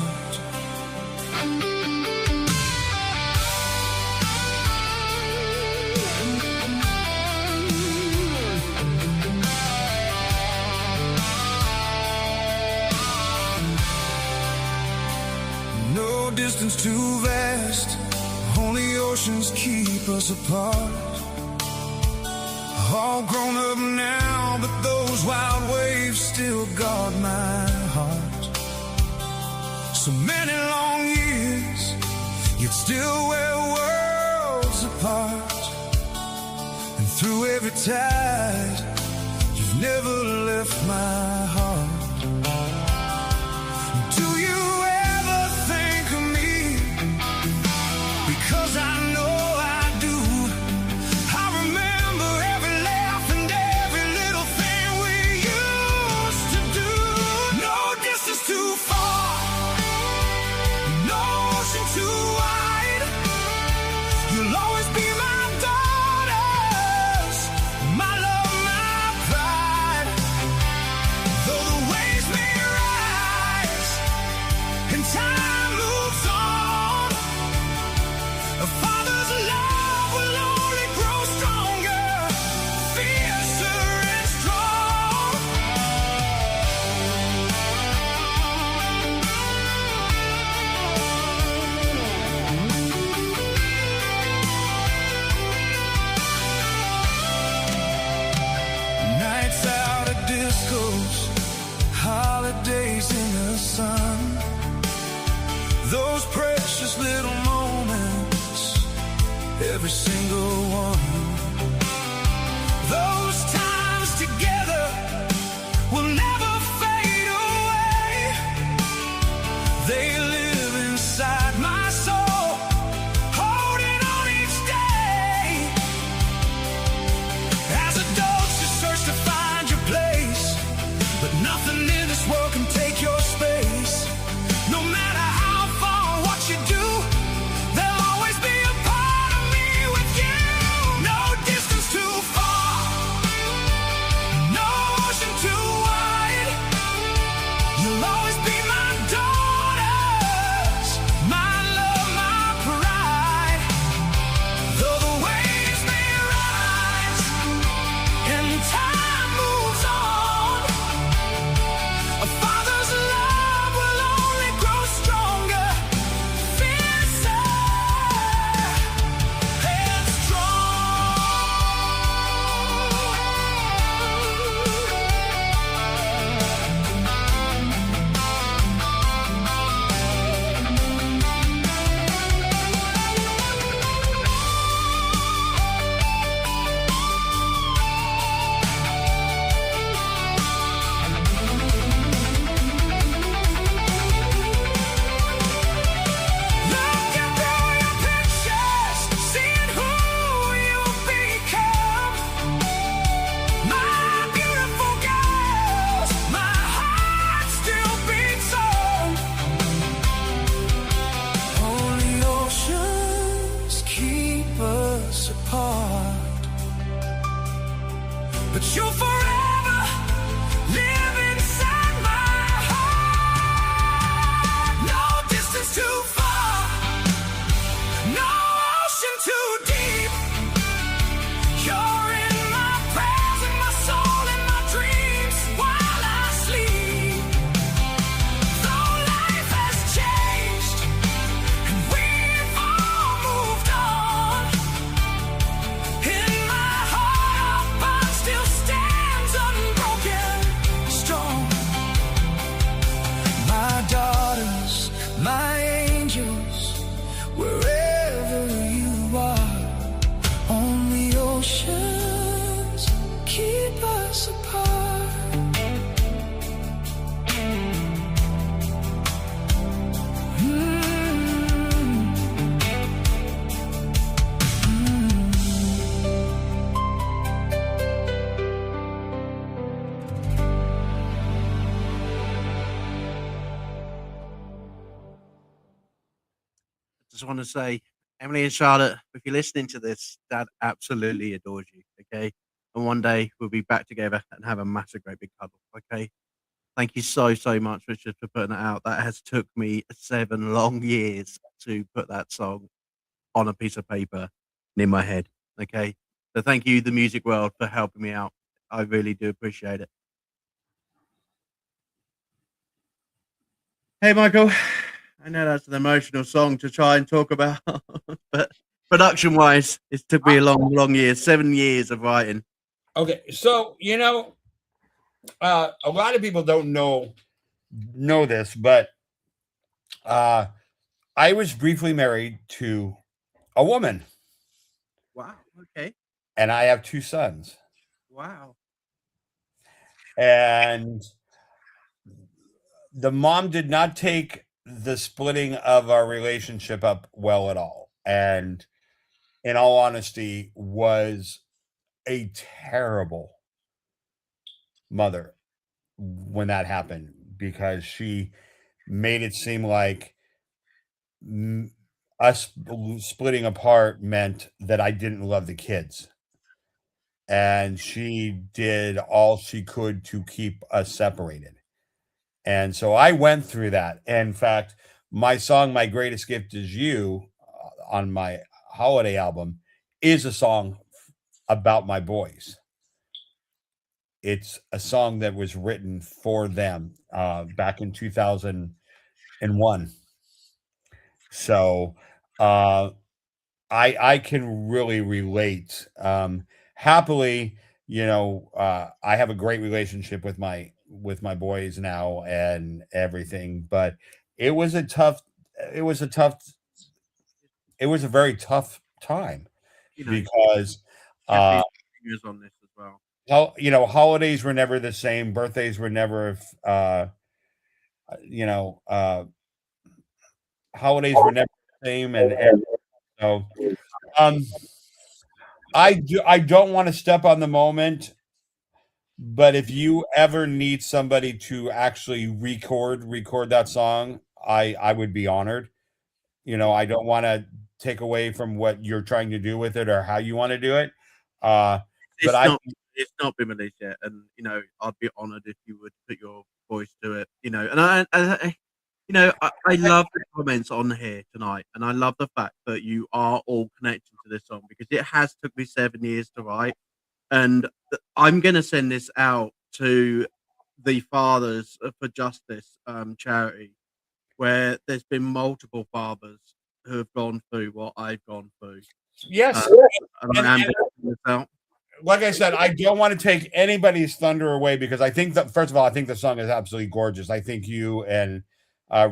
No distance too vast, only oceans keep us apart. All grown up now, but those wild waves still guard my heart. So many long years, yet still we're worlds apart. And through every tide, you've never left my heart. Do you holidays in the sun, those precious little moments, every single one. Those times together will never fade away. They live inside my soul, holding on each day. As adults, you search to find your place, but nothing in this world can take your space. No matter how far, what you do, there'll always be a part of me with you. No distance too far, no ocean too wide. You'll always be my daughters, my love, my pride. Though the waves may rise and time moves on, a father's love will only grow stronger, fiercer and looking through your pictures, seeing who you've become. My beautiful girls, my heart still beats on. Only oceans keep us apart, but you'll forever live inside my heart. No distance too far, no ocean too deep. You're in my prayers and my soul and my dreams while I sleep. Though life has changed and we've all moved on, in my heart our bond still stands unbroken, strong. My daughters, my angels, wherever you are, only oceans keep us apart. Just want to say, Emily and Charlotte, if you're listening to this, Dad absolutely adores you. Okay, and one day we'll be back together and have a massive, great big cuddle. Okay, thank you so much, Richard, for putting that out. That has took me 7 long years to put that song on a piece of paper and in my head. Okay, so thank you, the music world, for helping me out. I really do appreciate it. Hey, Michael. I know that's an emotional song to try and talk about, but production-wise, it took me a long year, 7 years of writing. Okay, so a lot of people don't know this, but I was briefly married to a woman, Wow. Okay. and I have 2 sons. Wow. And the mom did not take the splitting of our relationship up well at all, and in all honesty was a terrible mother when that happened, because she made it seem like us splitting apart meant that I didn't love the kids, and she did all she could to keep us separated. And so I went through that. In fact, my song "My Greatest Gift Is You" on my holiday album is a song about my boys. It's a song that was written for them back in 2001. So I can really relate. Happily, I have a great relationship with my with my boys now and everything, but it was a tough it was a tough it was a very tough time You know, because kept uh his fingers on this as well. holidays were never the same, birthdays were never you know, holidays were never the same, and so um I don't want to step on the moment, but if you ever need somebody to actually record that song, I would be honored. I don't want to take away from what you're trying to do with it or how you want to do it. But It's I not it's not been released yet, and I'd be honored if you would put your voice to it. And I love the comments on here tonight, and I love the fact that you are all connected to this song because it has took me 7 years to write, and I'm gonna send this out to the Fathers for Justice charity, where there's been multiple fathers who have gone through what I've gone through. yes, And and, I am and gonna send this out. like I said, I don't want to take anybody's thunder away because I think that first of all, I think the song is absolutely gorgeous. I think you and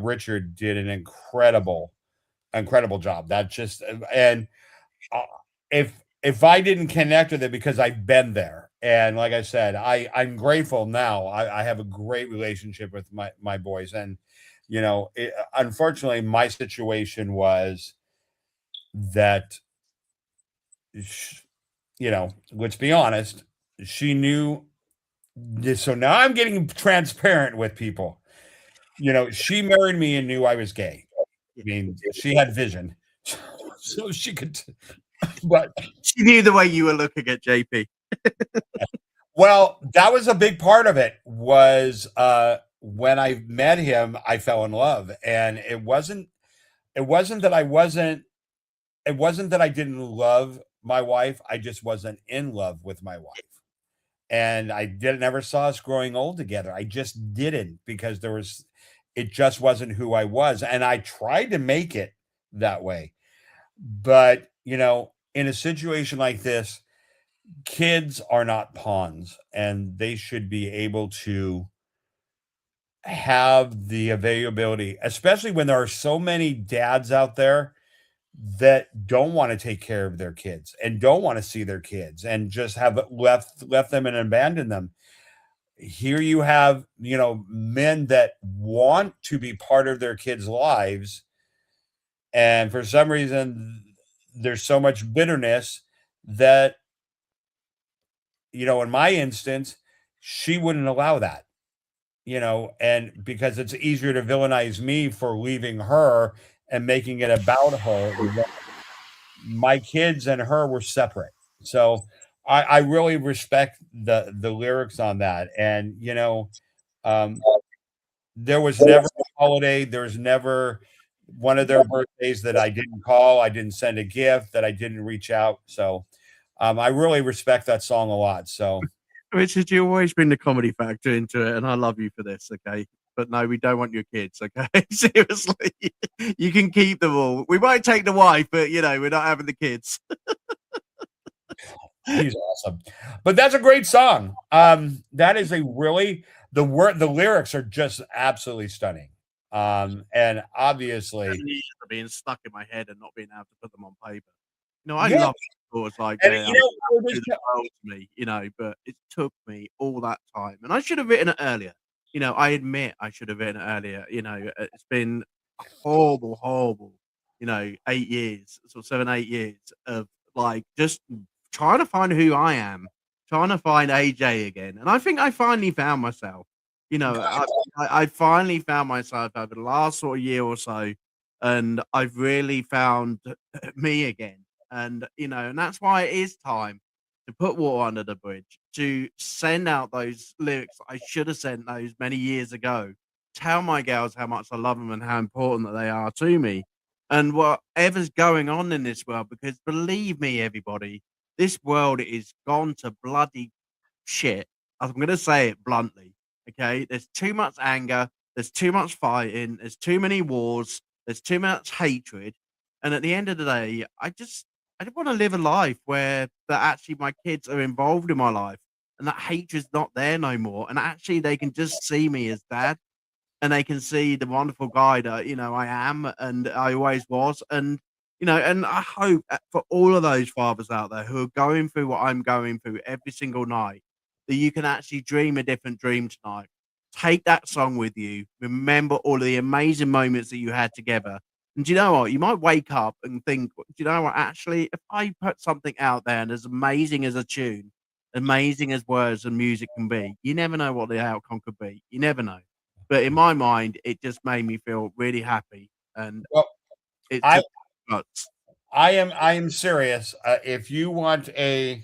Richard did an incredible job. That just and uh, if I didn't connect with it because I've been there, and like I said, I'm grateful now. I have a great relationship with my boys, and unfortunately, my situation was that let's be honest, she knew this. So now I'm getting transparent with people. She married me and knew I was gay. I mean, she had vision, so she could. But She knew the way you were looking at JP. well, that was a big part of it. Was when I met him, I fell in love, and it wasn't that I didn't love my wife. I just wasn't in love with my wife. And I didn't never saw us growing old together. I just didn't because it just wasn't who I was. And I tried to make it that way. But, in a situation like this, kids are not pawns and they should be able to have the availability, especially when there are so many dads out there that don't want to take care of their kids and don't want to see their kids and just have left them and abandoned them. Here you have, men that want to be part of their kids' lives, and for some reason there's so much bitterness that, in my instance, she wouldn't allow that, and because it's easier to villainize me for leaving her and making it about her. My kids and her were separate. So I really respect the lyrics on that. And um, there was never a holiday, there was never one of their birthdays that I didn't call, I didn't send a gift, that I didn't reach out. So I really respect that song a lot. So Richard, you always bring the comedy factor into it, and I love you for this, okay? But no, we don't want your kids, okay? Seriously, you can keep them all. We might take the wife, but we're not having the kids. he's awesome. But that's a great song. That is a really the lyrics are just absolutely stunning. And obviously 7 years of being stuck in my head and not being able to put them on paper. I yeah, love thoughts like and that. there's The world to me, but it took me all that time, and I should have written it earlier. I admit I should have written it earlier. It's been a horrible, horrible, 8 years, so 7, 8 years of like just trying to find who I am, trying to find AJ again, and I think I finally found myself. I finally found myself over the last sort of year or so, and I've really found me again. And that's why it is time to put water under the bridge, to send out those lyrics I should have sent those many years ago. Tell my girls how much I love them and how important that they are to me. And whatever's going on in this world, because believe me, everybody, this world is gone to bloody shit. I'm going to say it bluntly. Okay. There's too much anger. There's too much fighting. There's too many wars. There's too much hatred. And at the end of the day, I want to live a life where that actually my kids are involved in my life. and that hatred's not there no more. And actually, they can just see me as dad, and they can see the wonderful guy that I am, and I always was. And and I hope for all of those fathers out there who are going through what I'm going through every single night, that you can actually dream a different dream tonight. Take that song with you. Remember all of the amazing moments that you had together. And do you know what? You might wake up and think, do you know what? Actually, if I put something out there and as amazing as a tune, amazing as words and music can be, you never know what the outcome could be. You never know. But in my mind, it just made me feel really happy. And Well, it I took nuts. I am serious. If you want to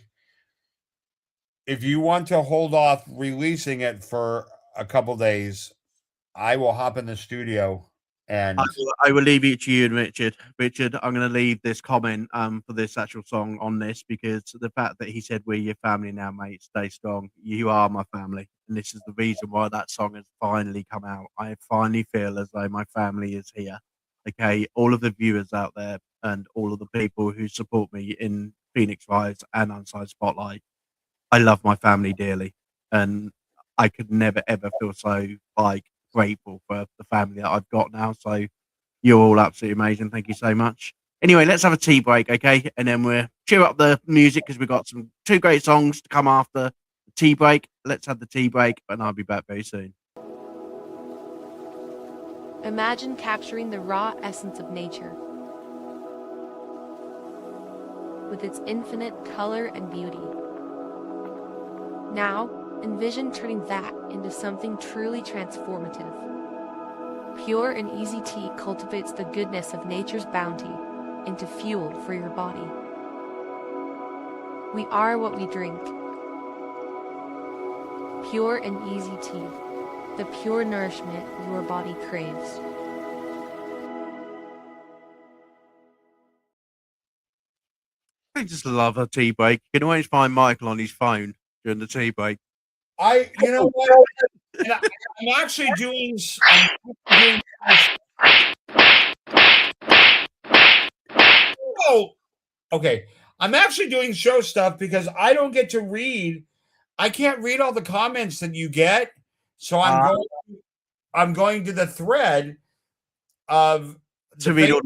hold off releasing it for a couple days, I will hop in the studio and I will leave it to you and Richard. Richard, I'm going to leave this comment for this actual song on this, because the fact that he said, "We're your family now, mate. Stay strong. You are my family." And this is the reason why that song has finally come out. I finally feel as though my family is here. Okay, all of the viewers out there and all of the people who support me in Phoenix Rise and Unsigned Spotlight, I love my family dearly, and I could never ever feel so grateful for the family that I've got now. So you're all absolutely amazing. Thank you so much. Anyway, let's have a tea break, okay? And then we'll cheer up the music because we've got two great songs to come after the tea break. Let's have the tea break, and I'll be back very soon. Imagine capturing the raw essence of nature, with its infinite color and beauty. Now, envision turning that into something truly transformative. Pure and easy tea cultivates the goodness of nature's bounty into fuel for your body. We are what we drink. Pure and easy tea, the pure nourishment your body craves. I just love a tea break. You can always find Michael on his phone during the tea break. you know what? And I'm actually doing. Oh, okay. I'm actually doing show stuff because I don't get to read. I can't read all the comments that you get, so I'm going to the thread of To read all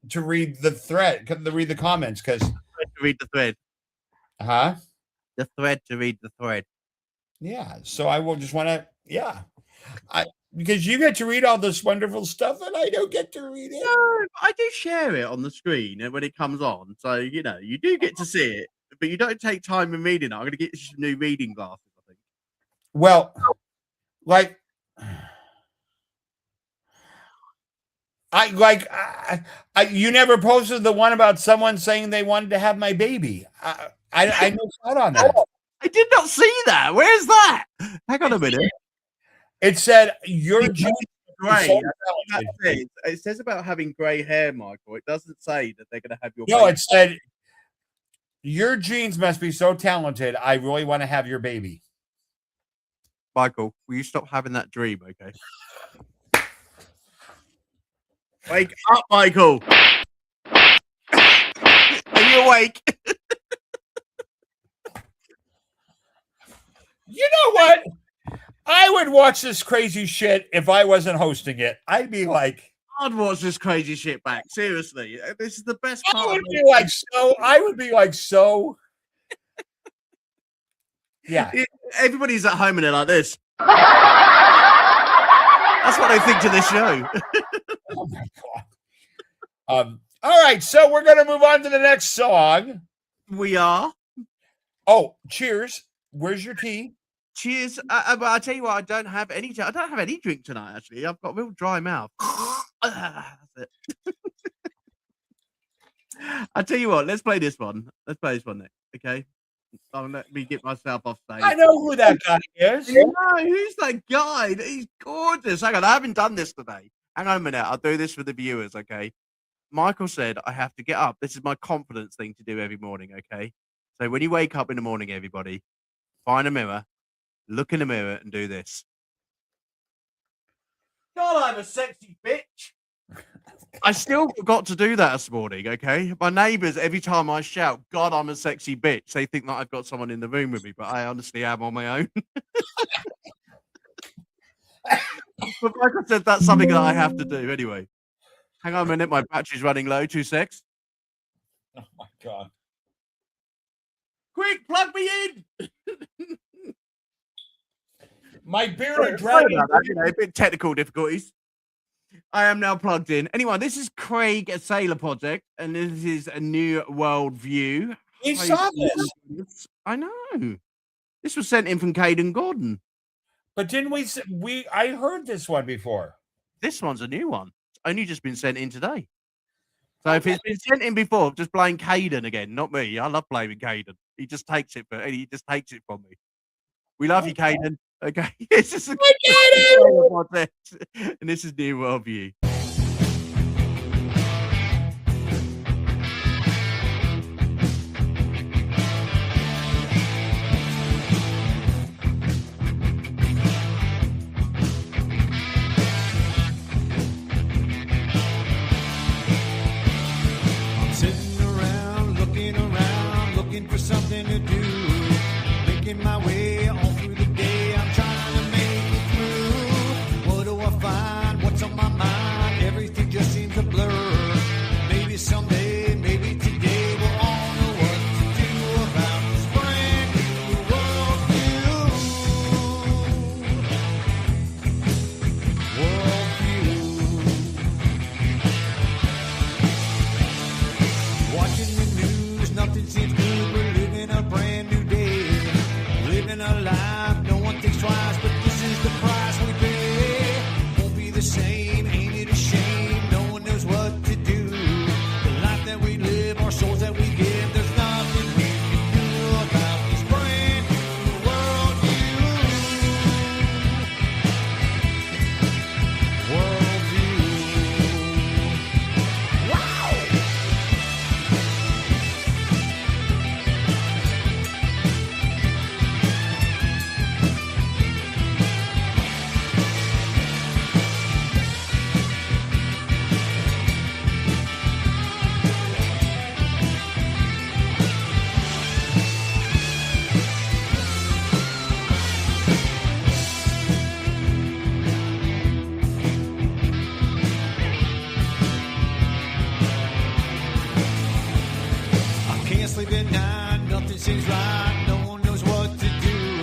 to read the thread, to read the comments, because to read the thread. The thread to read the thread. Yeah. So I will just want to, because you get to read all this wonderful stuff and I don't get to read it. No, I do share it on the screen when it comes on. So, you do get to see it, but you don't take time in reading it. I'm going to get you some new reading glasses, I think. Well, like, you never posted the one about someone saying they wanted to have my baby. I missed out on that. I did not see that. Where's that? Hang on a minute. It said your genes gray. It says about having gray hair, Michael. It doesn't say that they're going to have your. No, it said your genes must be so talented. I really want to have your baby. Michael, will you stop having that dream, okay? Wake up, Michael. Are you awake? You know what? I would watch this crazy shit if I wasn't hosting it. I'd be like, I'd watch this crazy shit back. Seriously, this is the best part. I would be like so. Yeah. Everybody's at home and they're like this. That's what they think to this show. Oh my God. All right, so we're gonna move on to the next song. We are. Oh, cheers. Where's your tea? Cheers. But I tell you what, I don't have any drink tonight, actually. I've got a real dry mouth. That's it. I tell you what, let's play this one. Let's play this one next, okay? Let me get myself off stage. I know who that guy is. No, who's that guy? He's gorgeous. Hang on, I haven't done this today. Hang on a minute. I'll do this for the viewers, okay? Michael said I have to get up. This is my confidence thing to do every morning, okay? So when you wake up in the morning, everybody, find a mirror, look in the mirror, and do this. God, I'm a sexy bitch. I still forgot to do that this morning, okay? My neighbours, every time I shout, God, I'm a sexy bitch, they think that I've got someone in the room with me, but I honestly am on my own. But like I said, that's something that I have to do anyway. Hang on a minute, my battery's running low. 2 secs. Oh my God. Quick, plug me in. My bearded Sorry dragon. about that, you know, a bit technical difficulties. I am now plugged in. Anyway, this is Craig, a Sailor Project, and this is a new world view. We saw this. I know. This was sent in from Caden Gordon. But didn't I heard this one before. This one's a new one. It's only just been sent in today. So if it's been sent in before, just blame Caden again, not me. I love blaming Caden. He just takes it from me. We love you, Caden. Okay. This is project, and this is New Worldview. Looking for something to do, making my way all through the day. I'm trying to make it through. What do I find? What's on my mind? Everything just seems a blur. Maybe someday, maybe today, we'll all know what to do about this brand new worldview. Watching the news, nothing seems good. A brand new day, living a life no one thinks twice, but this is the price we pay. Won't be the same, ain't it a shame? No one knows what to do. The life that we live, our souls that we give, there's nothing we can do about this brand new worldview. Wow! Sleep at night, nothing seems right, no one knows what to do.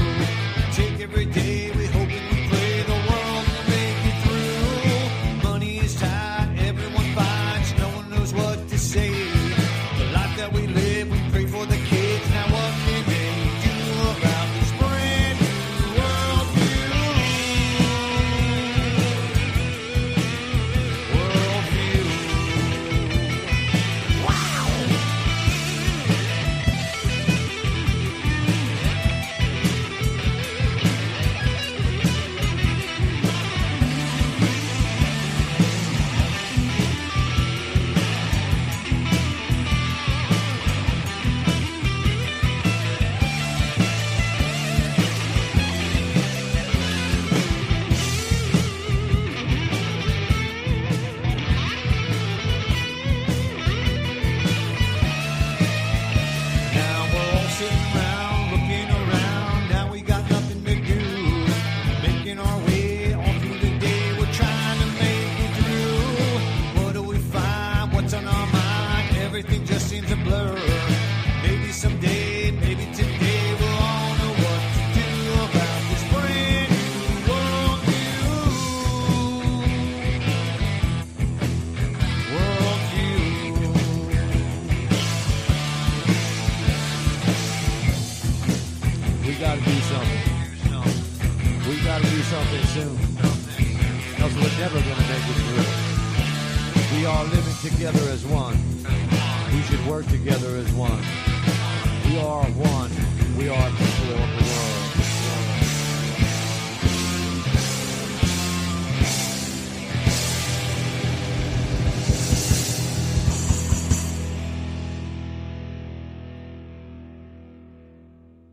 Take every day, we hope and we pray the world will make it through. Money is tight, everyone fights, no one knows what to say. The life that we live, we pray for the kids, now what can they do about this brand new worldview? Wow! something soon, else we're never going to make it through. We are living together as one. We should work together as one. We are one. We are people of the world.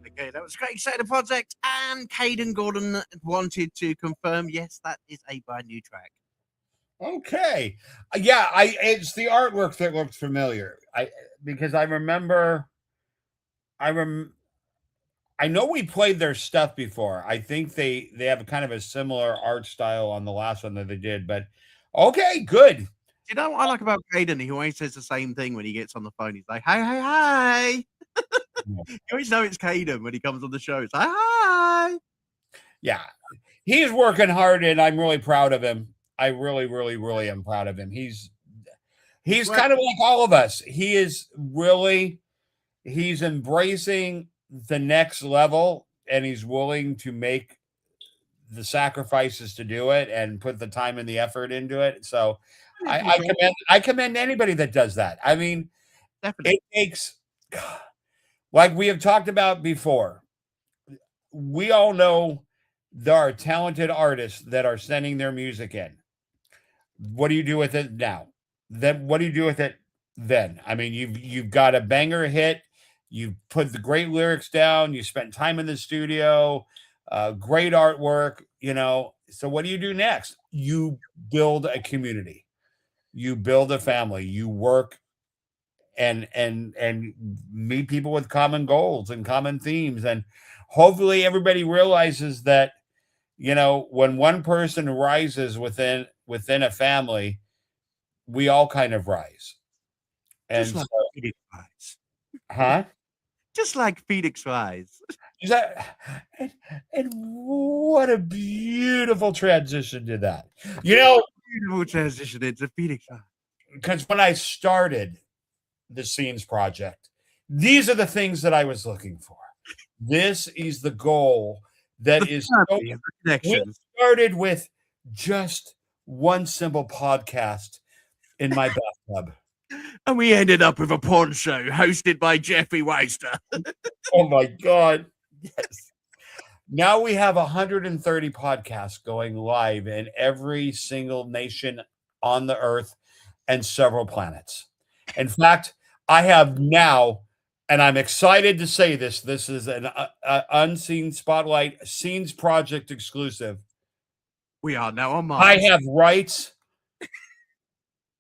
Okay, that was great. So the project and Caden Gordon wanted to confirm, yes, that is a brand new track. Okay. Yeah, it's the artwork that looked familiar. Because I remember I know we played their stuff before. I think they have a kind of a similar art style on the last one that they did, but okay, good. You know what I like about Caden? He always says the same thing when he gets on the phone. He's like, "Hey, hey, hey!" You always know it's Caden when he comes on the show. It's like, "Hi." Yeah, he's working hard, and I'm really proud of him. I really, really, really am proud of him. He's kind of like all of us. He's embracing the next level, and he's willing to make the sacrifices to do it and put the time and the effort into it. So I commend anybody that does that. I mean, Definitely. it takes, like we have talked about before, we all know there are talented artists that are sending their music in. What do you do with it now? Then what do you do with it then? I mean, you've got a banger hit, you put the great lyrics down, you spent time in the studio, great artwork, So what do you do next? You build a community, you build a family, you work and meet people with common goals and common themes, and hopefully everybody realizes that when one person rises within a family, we all kind of rise. And Just like so, Phoenix Rise. huh? Just like Phoenix Rise. Is that and what a beautiful transition to that. Beautiful transition into Phoenix Rise. Because when I started the Scenes Project, these are the things that I was looking for. This is the goal that is so. We started with just one simple podcast in my bathtub. And we ended up with a porn show hosted by Jeffrey Weister. Oh my God. Yes. Now we have 130 podcasts going live in every single nation on the earth and several planets. In fact, I have now, and I'm excited to say this is an Unseen Spotlight Scenes Project exclusive. We are now on Mars. I have rights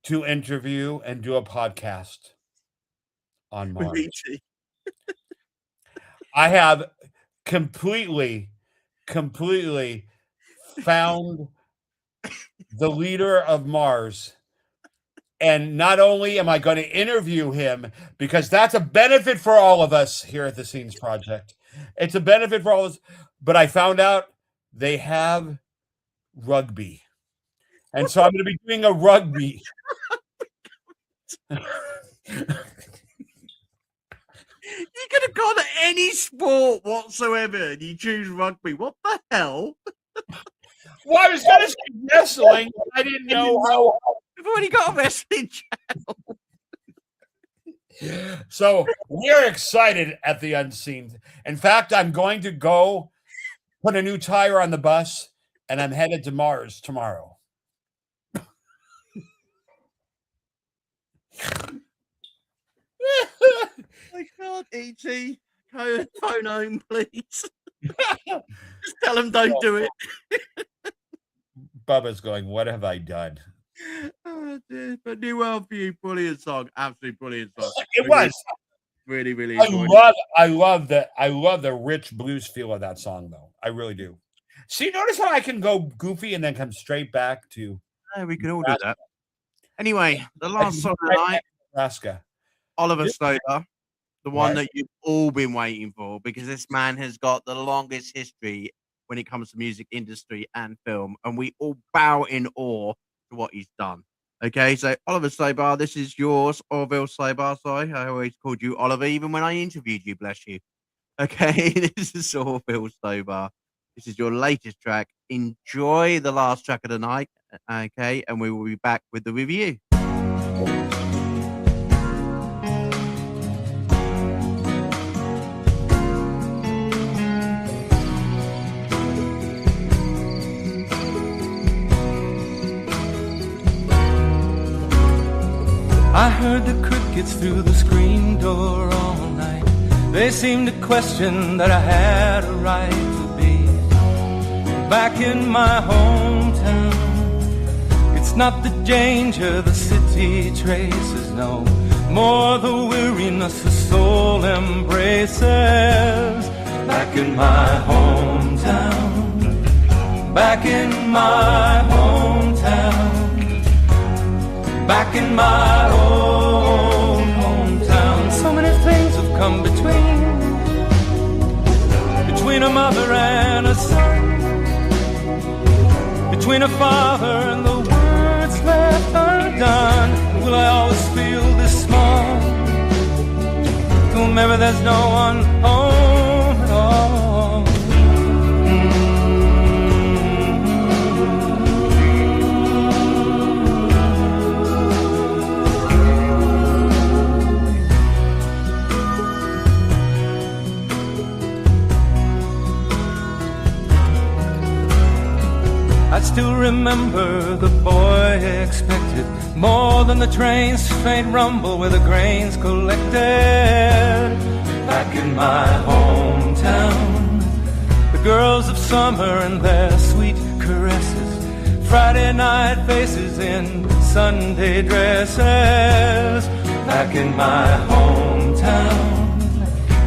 to interview and do a podcast on Mars. I have completely found the leader of Mars. And not only am I going to interview him, because that's a benefit for all of us here at the Scenes Project. It's a benefit for all of us. But I found out they have rugby. And so I'm going to be doing a rugby. You could have gone to any sport whatsoever and you choose rugby. What the hell? Well, I was going to say wrestling. I didn't know how. We've already got a wrestling channel. So we're excited at the Unseen. In fact, I'm going to go put a new tire on the bus, and I'm headed to Mars tomorrow. My God, E.T. Phone home, please. Just tell him don't do it. Bubba's going, what have I done? Oh, dear. But New World for You, brilliant song. Absolutely brilliant song. It was. Really, really I enjoyed love the rich blues feel of that song, though. I really do. See, notice how I can go goofy and then come straight back to. We can all do that. Anyway, the last song of the night, Nebraska. Oliver Stoner, the one that you've all been waiting for, because this man has got the longest history when it comes to music industry and film, and we all bow in awe to what he's done. Okay, so Oliver Stoner, this is yours, Orville Stoner. Sorry, I always called you Oliver, even when I interviewed you. Bless you. Okay, this is Orville Stoner. This is your latest track. Enjoy the last track of the night. Okay, and we will be back with the review. I heard the crickets through the screen door all night. They seemed to question that I had a right to be back in my hometown. It's not the danger the city traces, no, more the weariness the soul embraces. Back in my hometown, back in my hometown, back in my own hometown. So many things have come between a mother and a son, between a father and the words left undone. Will I always feel this small? Maybe there's no one home at all. I still remember the boy expected more than the train's faint rumble where the grains collected. Back in my hometown, the girls of summer and their sweet caresses, Friday night faces in Sunday dresses. Back in my hometown,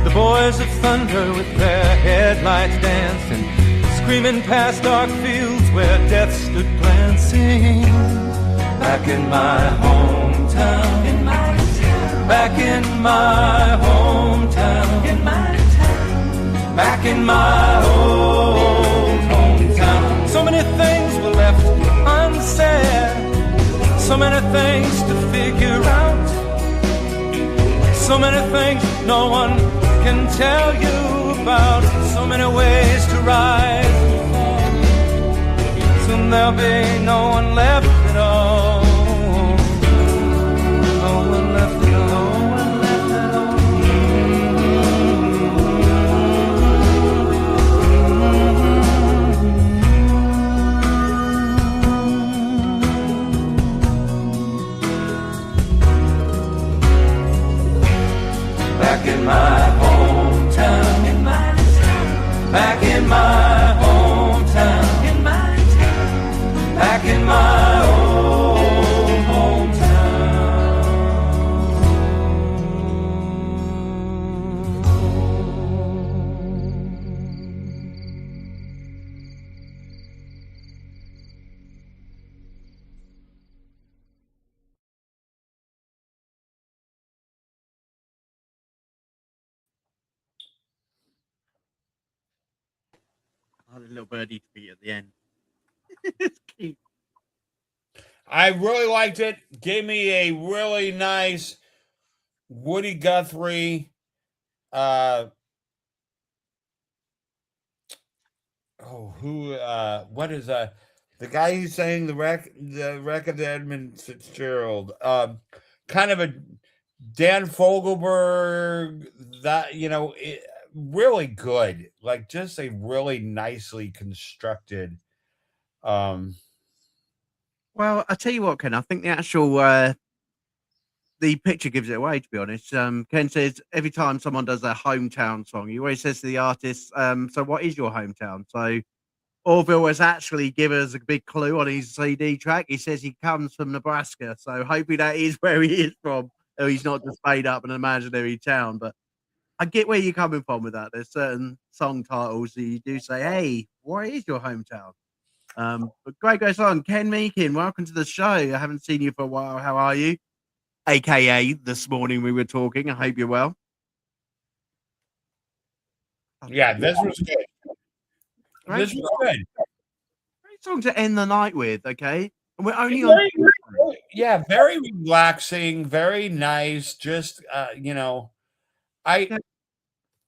the boys of thunder with their headlights dancing, screaming past dark fields where death stood glancing. Back in my hometown, back in my hometown, back in my old hometown. So many things were left unsaid, so many things to figure out, so many things no one can tell you about, so many ways to rise and fall. Soon there'll be no one left at all. No one left at all. No one left at all. Back in my hometown, back in my hometown, back in my old hometown. I had a little birdie tweet at the end. It's cute. I really liked it. Gave me a really nice Woody Guthrie. What is the guy who sang the record Edmund Fitzgerald? Kind of a Dan Fogelberg, that really good, like just a really nicely constructed. Well, I tell you what, Ken. I think the actual the picture gives it away. To be honest, Ken says every time someone does their hometown song, he always says to the artist, "So what is your hometown?" So Orville has actually given us a big clue on his CD track. He says he comes from Nebraska, so hopefully that is where he is from. Or he's not just made up an imaginary town. But I get where you're coming from with that. There's certain song titles that you do say, "Hey, what is your hometown?" But great song. Ken Meakin, welcome to the show. I haven't seen you for a while. How are you? AKA this morning we were talking. I hope you're well. Yeah, this was good. This was good. Great song to end the night with, okay? And we're only very relaxing, very nice. Just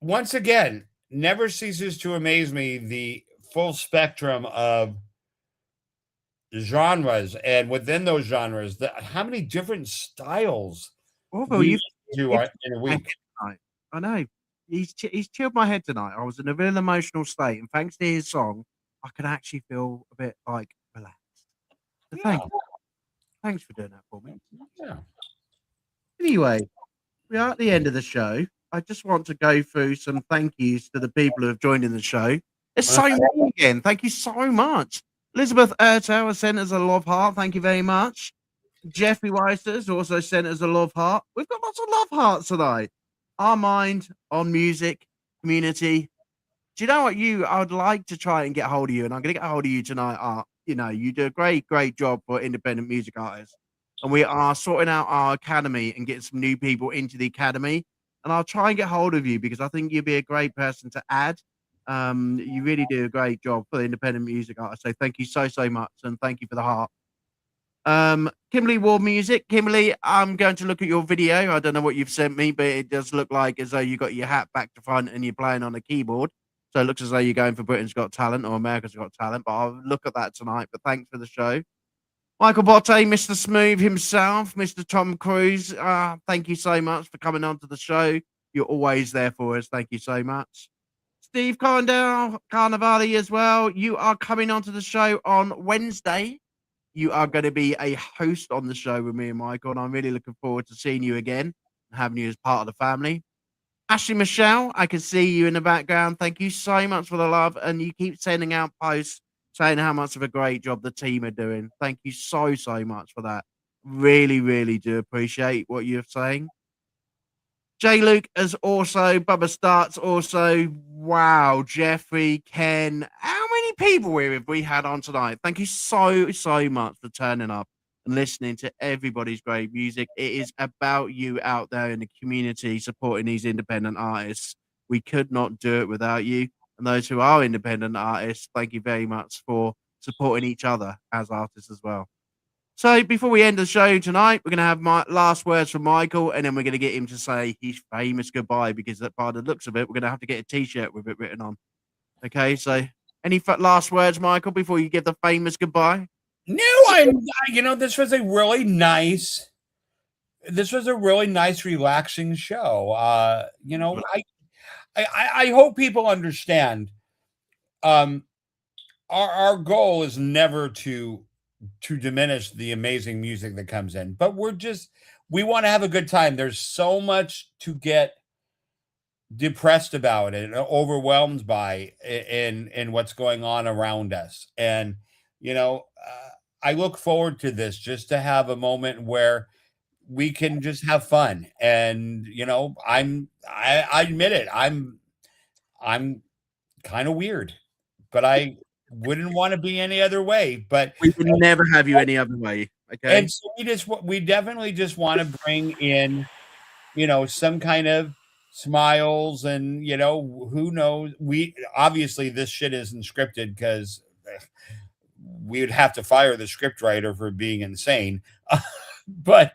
once again, never ceases to amaze me the full spectrum of genres, and within those genres, how many different styles you do in a week. I know. He's chilled my head tonight. I was in a real emotional state, and thanks to his song, I could actually feel a bit like relaxed. So thanks for doing that for me. Yeah. Anyway, we are at the end of the show. I just want to go through some thank yous to the people who have joined in the show. It's so many again. Thank you so much. Elizabeth Ertel has sent us a love heart. Thank you very much. Jeffrey Weissers also sent us a love heart. We've got lots of love hearts tonight. Our mind on music, community. Do you know what I would like to try and get hold of you, and I'm going to get hold of you tonight. Art, you know, you do a great job for independent music artists, and we are sorting out our academy and getting some new people into the academy. And I'll try and get hold of you because I think you'd be a great person to add. You really do a great job for the independent music artists. So thank you so much, and thank you for the heart. Kimberly Ward Music. Kimberly, I'm going to look at your video. I don't know what you've sent me, but it does look like as though you got your hat back to front and you're playing on a keyboard. So it looks as though you're going for Britain's Got Talent or America's Got Talent, but I'll look at that tonight. But thanks for the show. Michael Botte, Mr. Smooth himself, Mr. Tom Cruise. Thank you so much for coming on to the show. You're always there for us. Thank you so much. Steve Carnavale as well. You are coming onto the show on Wednesday. You are going to be a host on the show with me and Michael, and I'm really looking forward to seeing you again and having you as part of the family. Ashley Michelle, I can see you in the background. Thank you so much for the love, and you keep sending out posts saying how much of a great job the team are doing. Thank you so much for that. Really do appreciate what you're saying. Jay Luke is also, Bubba Starts also. Wow, Jeffrey, Ken, how many people have we had on tonight? Thank you so much for turning up and listening to everybody's great music. It is about you out there in the community supporting these independent artists. We could not do it without you. And those who are independent artists, thank you very much for supporting each other as artists as well. So before we end the show tonight, we're going to have my last words from Michael, and then we're going to get him to say his famous goodbye, because that by the looks of it, we're going to have to get a T-shirt with it written on. Okay, so any last words, Michael, before you give the famous goodbye? No, this was a really nice, relaxing show. I hope people understand. Our goal is never to diminish the amazing music that comes in, but we want to have a good time. There's so much to get depressed about and overwhelmed by in what's going on around us. And, I look forward to this just to have a moment where we can just have fun. And, I admit it. I'm kind of weird, but I wouldn't want to be any other way. But we would never have you any other way. Okay. And so we definitely just want to bring in, some kind of smiles, and, who knows, obviously this shit isn't scripted, because we would have to fire the script writer for being insane. But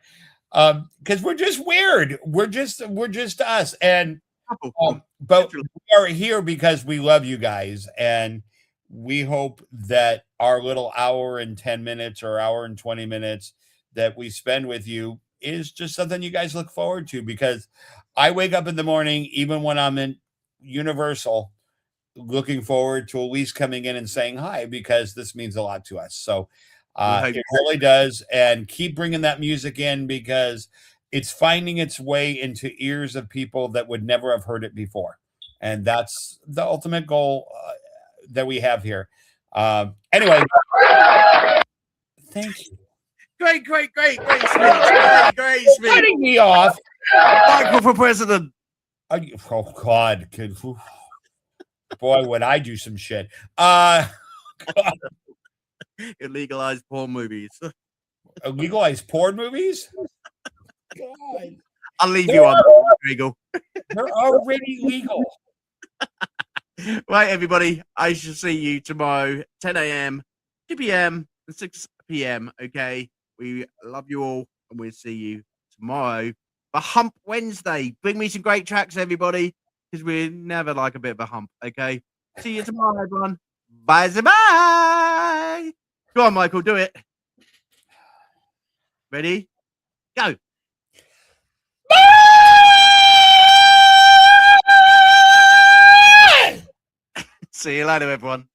because we're just weird. We're just us. And but we are here because we love you guys, and we hope that our little hour and 10 minutes or hour and 20 minutes that we spend with you is just something you guys look forward to, because I wake up in the morning, even when I'm in Universal, looking forward to Elise coming in and saying hi, because this means a lot to us. So it really does. And keep bringing that music in, because it's finding its way into ears of people that would never have heard it before. And that's the ultimate goal that we have here. Anyway, thank you. Great speech. Great speech. Cutting me off. Michael for president. Oh God. Boy, would I do some shit. Illegalized porn movies. Legalized porn movies? God. I'll leave you on legal. They're already legal. Right, everybody. I shall see you tomorrow, 10 a.m., 2 p.m., and 6 p.m. Okay. We love you all, and we'll see you tomorrow for Hump Wednesday. Bring me some great tracks, everybody, because we never like a bit of a hump. Okay. See you tomorrow, everyone. Bye. Go on, Michael. Do it. Ready? Go. See you later, everyone.